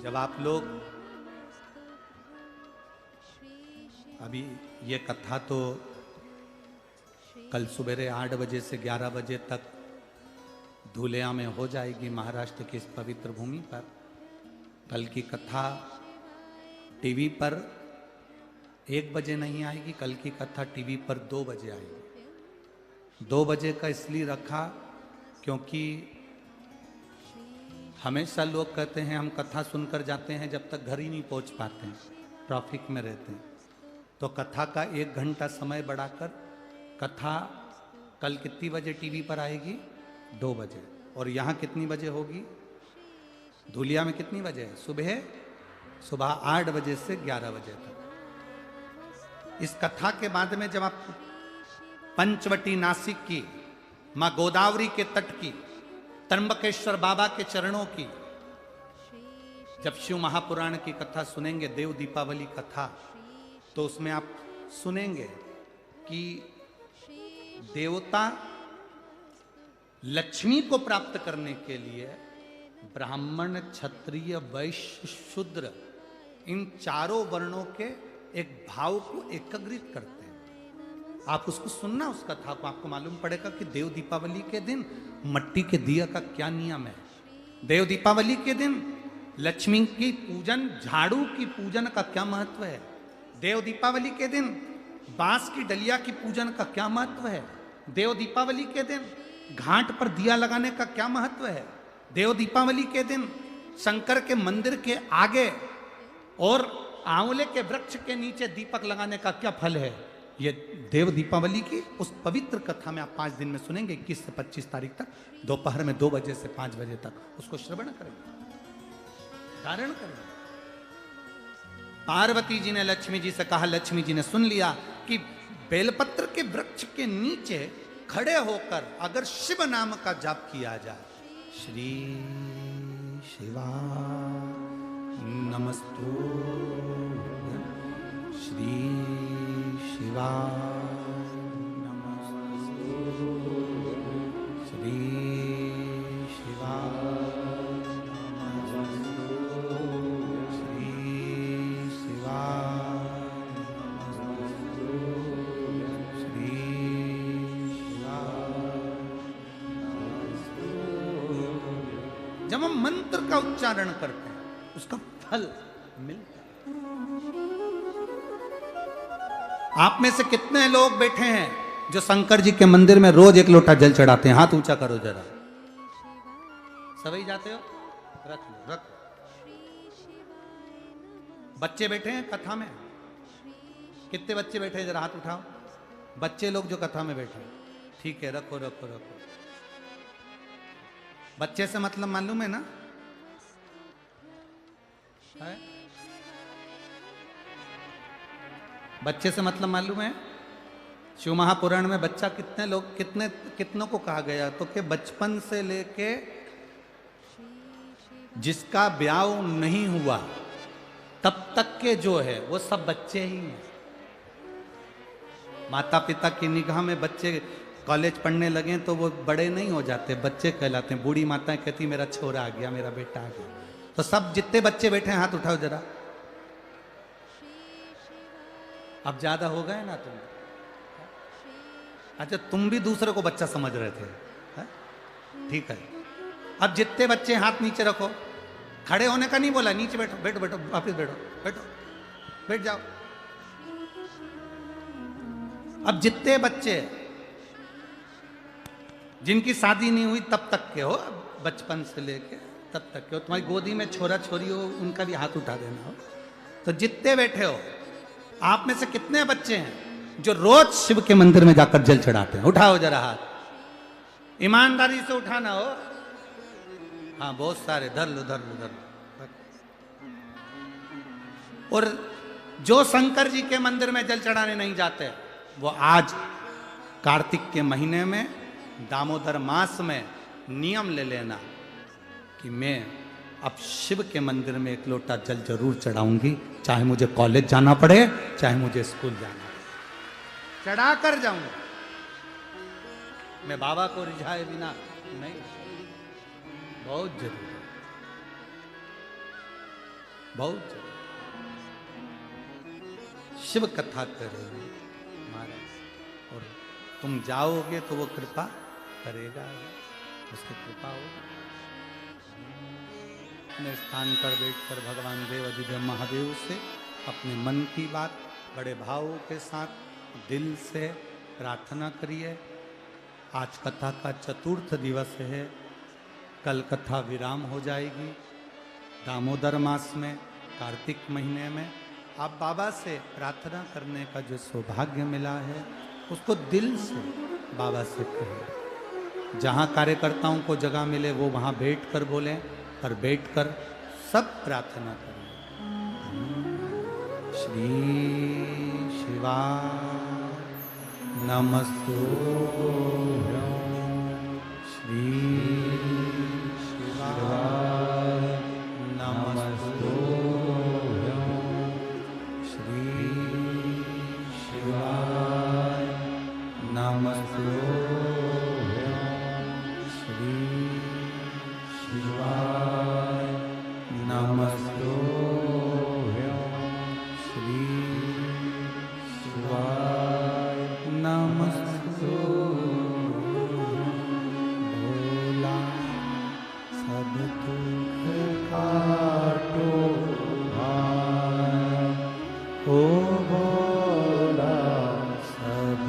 जब आप लोग अभी ये कथा तो कल सुबेरे 8 बजे से 11 बजे तक धुलिया में हो जाएगी, महाराष्ट्र की इस पवित्र भूमि पर। कल की कथा टीवी पर 1 बजे नहीं आएगी, कल की कथा टीवी पर 2 बजे आएगी। 2 बजे का इसलिए रखा क्योंकि हमेशा लोग कहते हैं हम कथा सुनकर जाते हैं, जब तक घर ही नहीं पहुंच पाते हैं, ट्रैफिक में रहते हैं। तो कथा का 1 घंटा समय बढ़ाकर कथा कल कितनी बजे टीवी पर आएगी? 2 बजे। और यहाँ कितनी बजे होगी? धुलिया में कितनी बजे है? सुबह 8 बजे से 11 बजे तक। इस कथा के बाद में जब आप पंचवटी नासिक की, माँ गोदावरी के तट की, त्र्यंबकेश्वर बाबा के चरणों की, जब शिव महापुराण की कथा सुनेंगे, देव दीपावली कथा, तो उसमें आप सुनेंगे कि देवता लक्ष्मी को प्राप्त करने के लिए ब्राह्मण, क्षत्रिय, वैश्य, शूद्र, इन चारों वर्णों के एक भाव को एकत्रित करते हैं। आप उसको सुनना, उस कथा को, आपको मालूम पड़ेगा कि देव दीपावली के दिन मट्टी के दिया का क्या नियम है। देव दीपावली के दिन लक्ष्मी की पूजन, झाड़ू की पूजन का क्या महत्व है। देव दीपावली के दिन बांस की डलिया की पूजन का क्या महत्व है। देव दीपावली के दिन घाट पर दिया लगाने का क्या महत्व है। देव दीपावली के दिन शंकर के मंदिर के आगे और आंवले के वृक्ष के नीचे दीपक लगाने का क्या फल है। ये देव दीपावली की उस पवित्र कथा में आप 5 दिन में सुनेंगे, 21 से 25 तारीख तक, दोपहर में 2 बजे से 5 बजे तक उसको श्रवण करेंगे, धारण करेंगे। पार्वती जी ने लक्ष्मी जी से कहा, लक्ष्मी जी ने सुन लिया कि बेलपत्र के वृक्ष के नीचे खड़े होकर अगर शिव नाम का जाप किया जाए, श्री शिवा नमस्तु, श्री शिवा नमस्तु, श्री शिवा नमस्तु, श्री शिवा नमस्तु, श्री शिवा नमस्तु। जब हम मंत्र का उच्चारण करते हैं उसका फल मिलता है। आप में से कितने लोग बैठे हैं जो शंकर जी के मंदिर में रोज 1 लोटा जल चढ़ाते हैं? हाथ ऊंचा करो जरा। सभी जाते हो? रख लो, रख लो। बच्चे बैठे हैं कथा में? कितने बच्चे बैठे हैं, जरा हाथ उठाओ। बच्चे लोग जो कथा में बैठे हैं, ठीक है, रखो रखो रखो। बच्चे से मतलब मालूम है ना? है? बच्चे से मतलब मालूम है? शिव महापुराण में बच्चा कितने लोग, कितनों को कहा गया तो कि बचपन से लेके जिसका ब्याह नहीं हुआ तब तक के जो है वो सब बच्चे ही हैं। माता पिता की निगाह में बच्चे कॉलेज पढ़ने लगे तो वो बड़े नहीं हो जाते, बच्चे कहलाते हैं। बूढ़ी माताएं कहती मेरा छोरा आ गया, मेरा बेटा आ गया। तो सब जितने बच्चे बैठे हैं हाथ उठाओ जरा। अब ज्यादा हो गए ना तुम? अच्छा, तुम भी दूसरे को बच्चा समझ रहे थे, है? ठीक है। अब जितने बच्चे हाथ नीचे रखो। खड़े होने का नहीं बोला, नीचे बैठो, बैठो बैठो, वापिस बैठो, बैठो, बैठ जाओ। अब जितने बच्चे जिनकी शादी नहीं हुई तब तक के हो, बचपन से लेके तब तक के हो, तुम्हारी गोदी में छोरा छोरी हो, उनका भी हाथ उठा देना हो। तो जितने बैठे हो, आप में से कितने बच्चे हैं जो रोज शिव के मंदिर में जाकर जल चढ़ाते हैं? उठाओ जरा हाथ, ईमानदारी से उठाना हो। हाँ, बहुत सारे, धर लो धर लो धर लो। और जो शंकर जी के मंदिर में जल चढ़ाने नहीं जाते, वो आज कार्तिक के महीने में, दामोदर मास में नियम ले लेना कि मैं अब शिव के मंदिर में एक लोटा जल जरूर चढ़ाऊंगी, चाहे मुझे कॉलेज जाना पड़े, चाहे मुझे स्कूल जाना पड़े, चढ़ा कर जाऊंगा। मैं बाबा को रिझाए बिना नहीं। बहुत जरूरी, बहुत जरूरी। शिव कथा करेंगे महाराज, और तुम जाओगे तो वो कृपा करेगा, उसकी कृपा होगी। अपने स्थान पर बैठकर भगवान देव अधिदेव महादेव से अपने मन की बात बड़े भावों के साथ दिल से प्रार्थना करिए। आज कथा का चतुर्थ दिवस है, कल कथा विराम हो जाएगी। दामोदर मास में, कार्तिक महीने में आप बाबा से प्रार्थना करने का जो सौभाग्य मिला है, उसको दिल से बाबा से कहें। जहाँ कार्यकर्ताओं को जगह मिले वो वहाँ बैठ कर बोलें, और बैठकर सब प्रार्थना करें। श्री शिवा नमस्तु, श्री शिवा नमस्तु, श्री शिवा नमस्तु, श्री शिवाय नमस्तु, श्री शिवाय नमस्तु। भोला सब दुख काटो भाई, ओ भोला सब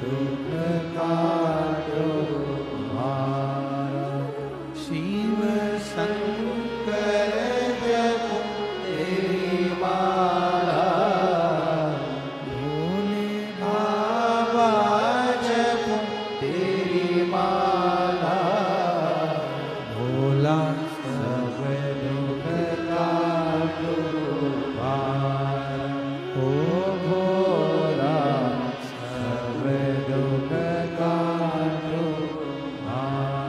दुख काटो भाई। शिव शंकर जप तेरी माला, भोले बाबा जप तेरी माला। भोला सब दुख काटो भाई, ओ भोला सब दुख काटो भाई।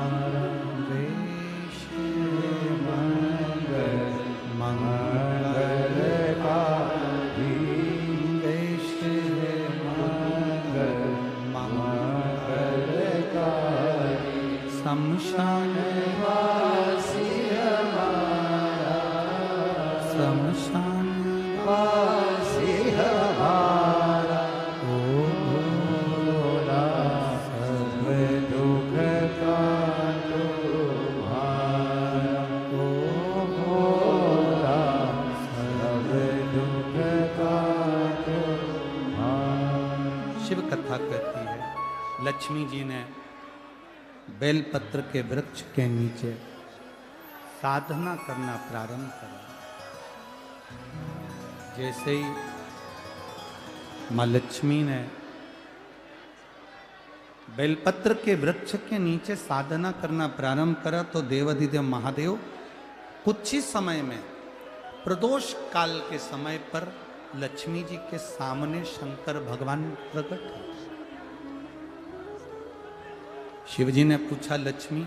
शमशान वासी हमारा, शमशान वासी हमारा, ओ भोला सब दुख काटो भाई, ओ भोला सब दुख काटो भाई। शिव कथा कहती है, लक्ष्मी जी ने बेलपत्र के वृक्ष के नीचे साधना करना प्रारंभ करें। जैसे ही माँ लक्ष्मी ने बेलपत्र के वृक्ष के नीचे साधना करना प्रारंभ करा तो देवाधिदेव महादेव कुछ ही समय में प्रदोष काल के समय पर लक्ष्मी जी के सामने शंकर भगवान प्रकट हुए। शिव जी ने पूछा, लक्ष्मी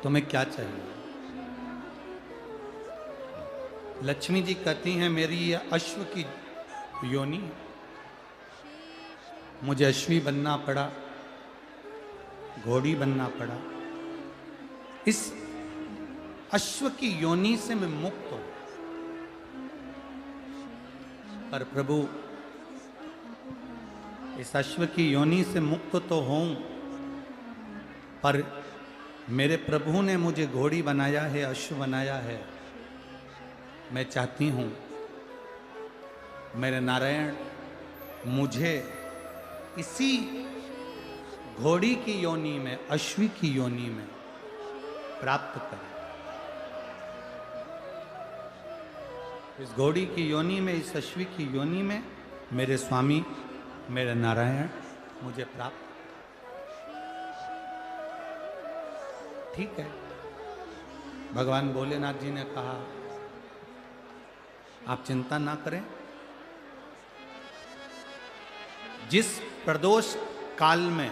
तुम्हें क्या चाहिए? लक्ष्मी जी कहती हैं, मेरी ये अश्व की योनि, मुझे अश्वी बनना पड़ा, घोड़ी बनना पड़ा। इस अश्व की योनि से मैं मुक्त हूं, पर प्रभु इस अश्व की योनि से मुक्त तो हूं, पर मेरे प्रभु ने मुझे घोड़ी बनाया है, अश्व बनाया है। मैं चाहती हूं मेरे नारायण मुझे इसी घोड़ी की योनि में, अश्वी की योनि में प्राप्त करें। इस घोड़ी की योनि में, इस अश्वी की योनि में मेरे स्वामी, मेरे नारायण मुझे प्राप्त। ठीक है, भगवान भोलेनाथ जी ने कहा, आप चिंता ना करें, जिस प्रदोष काल में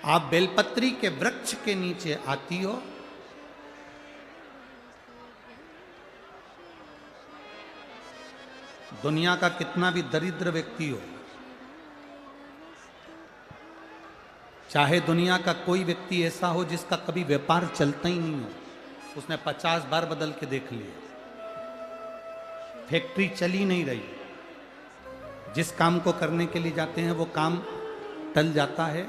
आप बेलपत्री के वृक्ष के नीचे आती हो, दुनिया का कितना भी दरिद्र व्यक्ति हो, चाहे दुनिया का कोई व्यक्ति ऐसा हो जिसका कभी व्यापार चलता ही नहीं हो, उसने 50 बार बदल के देख लिया, फैक्ट्री चली नहीं रही, जिस काम को करने के लिए जाते हैं वो काम टल जाता है,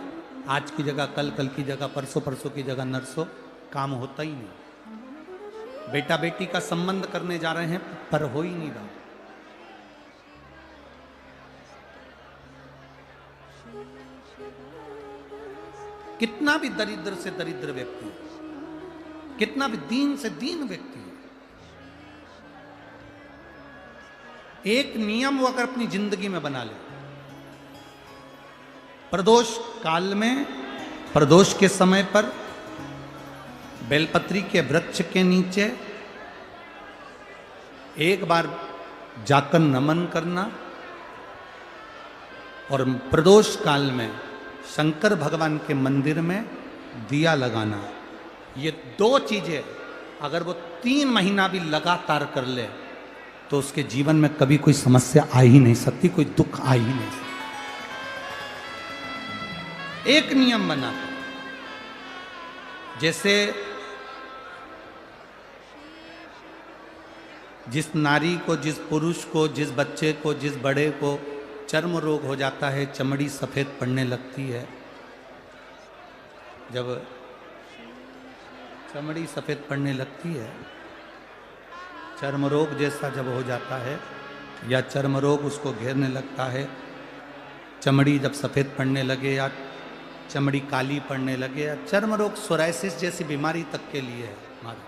आज की जगह कल, कल की जगह परसों, परसों की जगह नरसों, काम होता ही नहीं। बेटा बेटी का संबंध करने जा रहे हैं पर हो ही नहीं रहा। कितना भी दरिद्र से दरिद्र व्यक्ति हो, कितना भी दीन से दीन व्यक्ति हो, एक नियम वो अगर अपनी जिंदगी में बना ले, प्रदोष काल में, प्रदोष के समय पर बेलपत्री के वृक्ष के नीचे एक बार जाकर नमन करना और प्रदोष काल में शंकर भगवान के मंदिर में दिया लगाना, ये 2 चीजें अगर वो 3 महीना भी लगातार कर ले तो उसके जीवन में कभी कोई समस्या आ ही नहीं सकती, कोई दुख आ ही नहीं सकता। एक नियम बना, जैसे जिस नारी को, जिस पुरुष को, जिस बच्चे को, जिस बड़े को चर्म रोग हो जाता है, चमड़ी सफेद पड़ने लगती है, जब चमड़ी सफेद पड़ने लगती है, चर्म रोग जैसा जब हो जाता है या चर्म रोग उसको घेरने लगता है, चमड़ी जब सफेद पड़ने लगे या चमड़ी काली पड़ने लगे, या चर्म रोग सोराइसिस जैसी बीमारी तक के लिए है हमारे।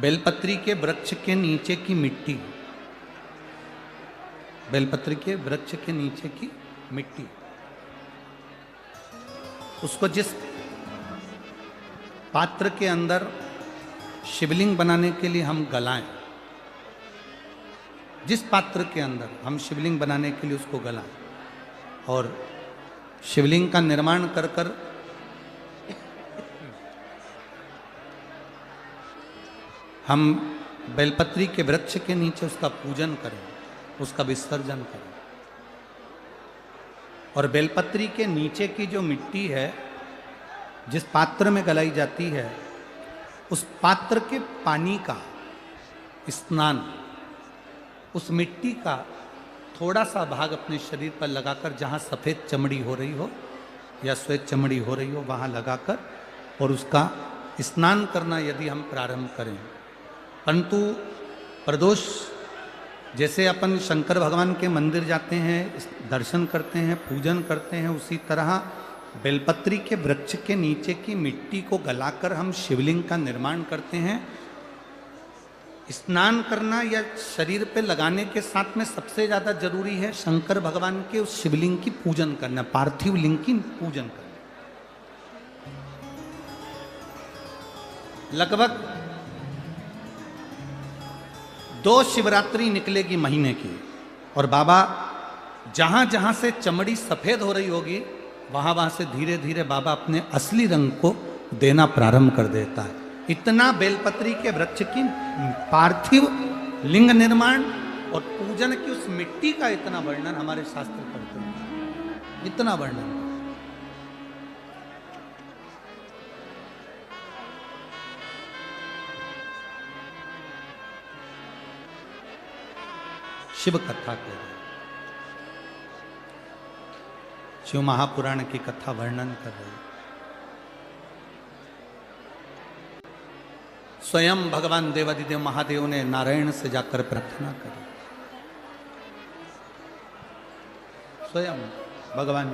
बेलपत्री के वृक्ष के नीचे की मिट्टी, बेलपत्री के वृक्ष के नीचे की मिट्टी, उसको जिस पात्र के अंदर शिवलिंग बनाने के लिए हम गलाएं, जिस पात्र के अंदर हम शिवलिंग बनाने के लिए उसको गलाएं और शिवलिंग का निर्माण कर कर हम बेलपत्री के वृक्ष के नीचे उसका पूजन करें, उसका विसर्जन करें। और बेलपत्री के नीचे की जो मिट्टी है, जिस पात्र में गलाई जाती है, उस पात्र के पानी का स्नान, उस मिट्टी का थोड़ा सा भाग अपने शरीर पर लगाकर, जहाँ सफ़ेद चमड़ी हो रही हो या श्वेत चमड़ी हो रही हो वहाँ लगाकर और उसका स्नान करना यदि हम प्रारंभ करें। परंतु प्रदोष जैसे अपन शंकर भगवान के मंदिर जाते हैं, दर्शन करते हैं, पूजन करते हैं, उसी तरह बेलपत्री के वृक्ष के नीचे की मिट्टी को गलाकर हम शिवलिंग का निर्माण करते हैं। स्नान करना या शरीर पे लगाने के साथ में सबसे ज्यादा जरूरी है शंकर भगवान के उस शिवलिंग की पूजन करना, पार्थिव लिंग की पूजन करना। लगभग 2 शिवरात्रि निकलेगी महीने की, और बाबा जहां जहां से चमड़ी सफेद हो रही होगी वहां वहां से धीरे धीरे बाबा अपने असली रंग को देना प्रारंभ कर देता है। इतना बेलपत्री के वृक्ष की पार्थिव लिंग निर्माण और पूजन की उस मिट्टी का इतना वर्णन हमारे शास्त्र करते हैं, इतना वर्णन। शिव कथा कह रहे, शिव महापुराण की कथा वर्णन कर रहे। स्वयं भगवान देवादिदेव महादेव ने नारायण से जाकर प्रार्थना करी। स्वयं भगवान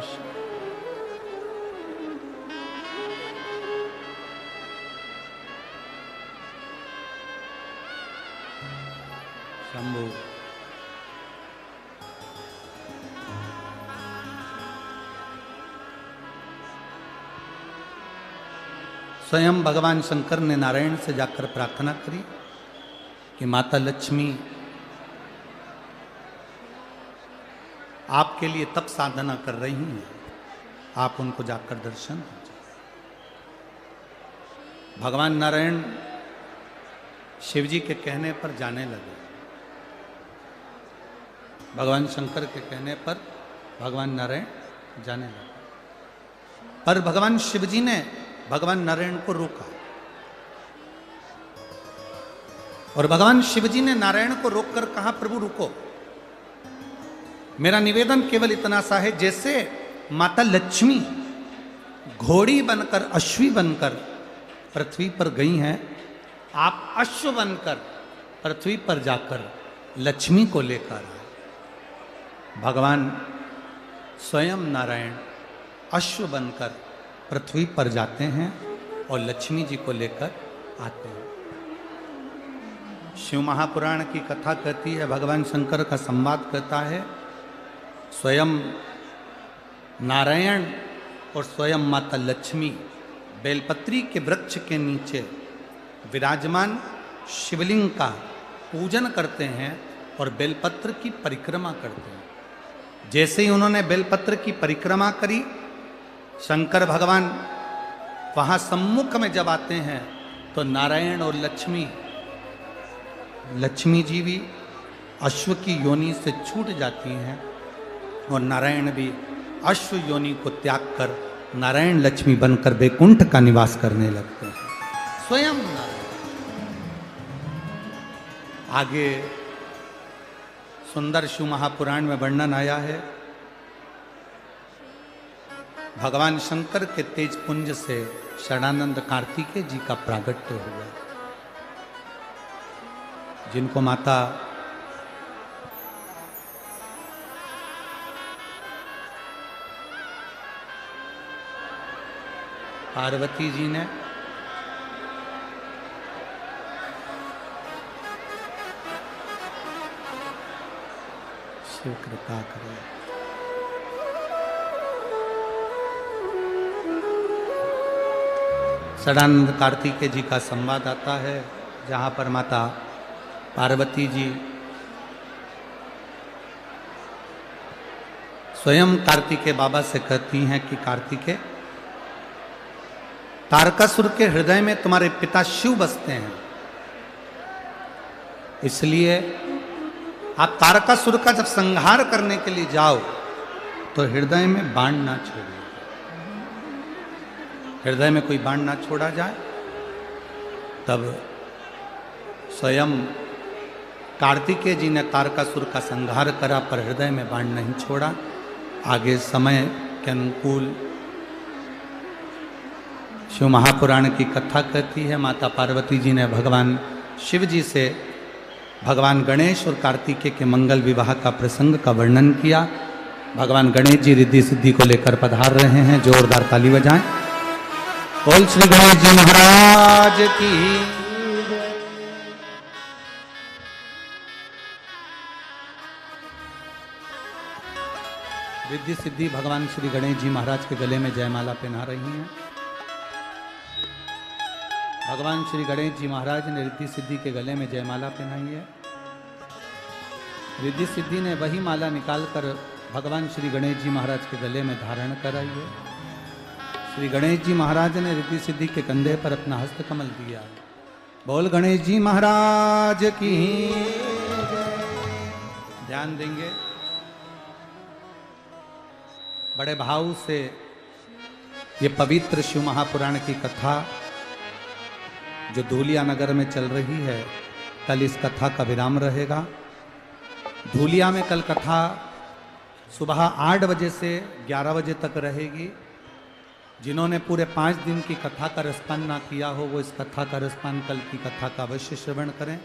शंभु स्वयं भगवान शंकर ने नारायण से जाकर प्रार्थना करी कि माता लक्ष्मी आपके लिए तप साधना कर रही हैं, आप उनको जाकर दर्शन दीजिए। भगवान नारायण शिव जी के कहने पर जाने लगे। भगवान शंकर के कहने पर भगवान नारायण जाने लगे, पर भगवान शिव जी ने भगवान नारायण को रोका, और भगवान शिव जी ने नारायण को रोककर कहा, प्रभु रुको, मेरा निवेदन केवल इतना सा है, जैसे माता लक्ष्मी घोड़ी बनकर, अश्वी बनकर पृथ्वी पर गई हैं, आप अश्व बनकर पृथ्वी पर जाकर लक्ष्मी को लेकर आए। भगवान स्वयं नारायण अश्व बनकर पृथ्वी पर जाते हैं और लक्ष्मी जी को लेकर आते हैं। शिव महापुराण की कथा कहती है, भगवान शंकर का संवाद कहता है, स्वयं नारायण और स्वयं माता लक्ष्मी बेलपत्री के वृक्ष के नीचे विराजमान शिवलिंग का पूजन करते हैं और बेलपत्र की परिक्रमा करते हैं। जैसे ही उन्होंने बेलपत्र की परिक्रमा करी, शंकर भगवान वहां सम्मुख में जब आते हैं तो नारायण और लक्ष्मी जी भी अश्व की योनि से छूट जाती हैं, और नारायण भी अश्व योनि को त्याग कर नारायण लक्ष्मी बनकर वैकुंठ का निवास करने लगते हैं। स्वयं नारायण। आगे सुंदर शिव महापुराण में वर्णन आया है, भगवान शंकर के तेज पुंज से शरणानंद कार्तिकेय जी का प्रागट्य हुआ, जिनको माता पार्वती जी ने शिव कृपा करे। शरणानंद कार्तिकेय जी का संवाद आता है, जहाँ पर माता पार्वती जी स्वयं कार्तिकेय बाबा से कहती हैं कि कार्तिकेय, तारकासुर के हृदय में तुम्हारे पिता शिव बसते हैं, इसलिए आप तारकासुर का जब संहार करने के लिए जाओ तो हृदय में बाण ना छोड़िए, हृदय में कोई बाण ना छोड़ा जाए। तब स्वयं कार्तिकेय जी ने तारकासुर का संहार करा, पर हृदय में बाण नहीं छोड़ा। आगे समय के अनुकूल शिव महापुराण की कथा कहती है, माता पार्वती जी ने भगवान शिव जी से भगवान गणेश और कार्तिकेय के मंगल विवाह का प्रसंग का वर्णन किया। भगवान गणेश जी रिद्धि सिद्धि को लेकर पधार रहे हैं, जोरदार ताली बजाएं। बोल श्री गणेश जी महाराज की। रिद्धि सिद्धि भगवान श्री गणेश जी महाराज के गले में जयमाला पहना रही हैं। भगवान श्री गणेश जी महाराज ने रिद्धि सिद्धि के गले में जयमाला पहनाई है। रिद्धि सिद्धि ने वही माला निकालकर भगवान श्री गणेश जी महाराज के गले में धारण कराई है। श्री गणेश जी महाराज ने रिद्धि सिद्धि के कंधे पर अपना हस्त कमल दिया। बोल गणेश जी महाराज की। ध्यान देंगे, बड़े भाव से ये पवित्र शिव महापुराण की कथा जो धूलिया नगर में चल रही है, कल इस कथा का विराम रहेगा। धूलिया में कल कथा सुबह 8 बजे से 11 बजे तक रहेगी। जिन्होंने पूरे 5 दिन की कथा का रसपान ना किया हो, वो इस कथा का रसपान कल की कथा का अवश्य श्रवण करें।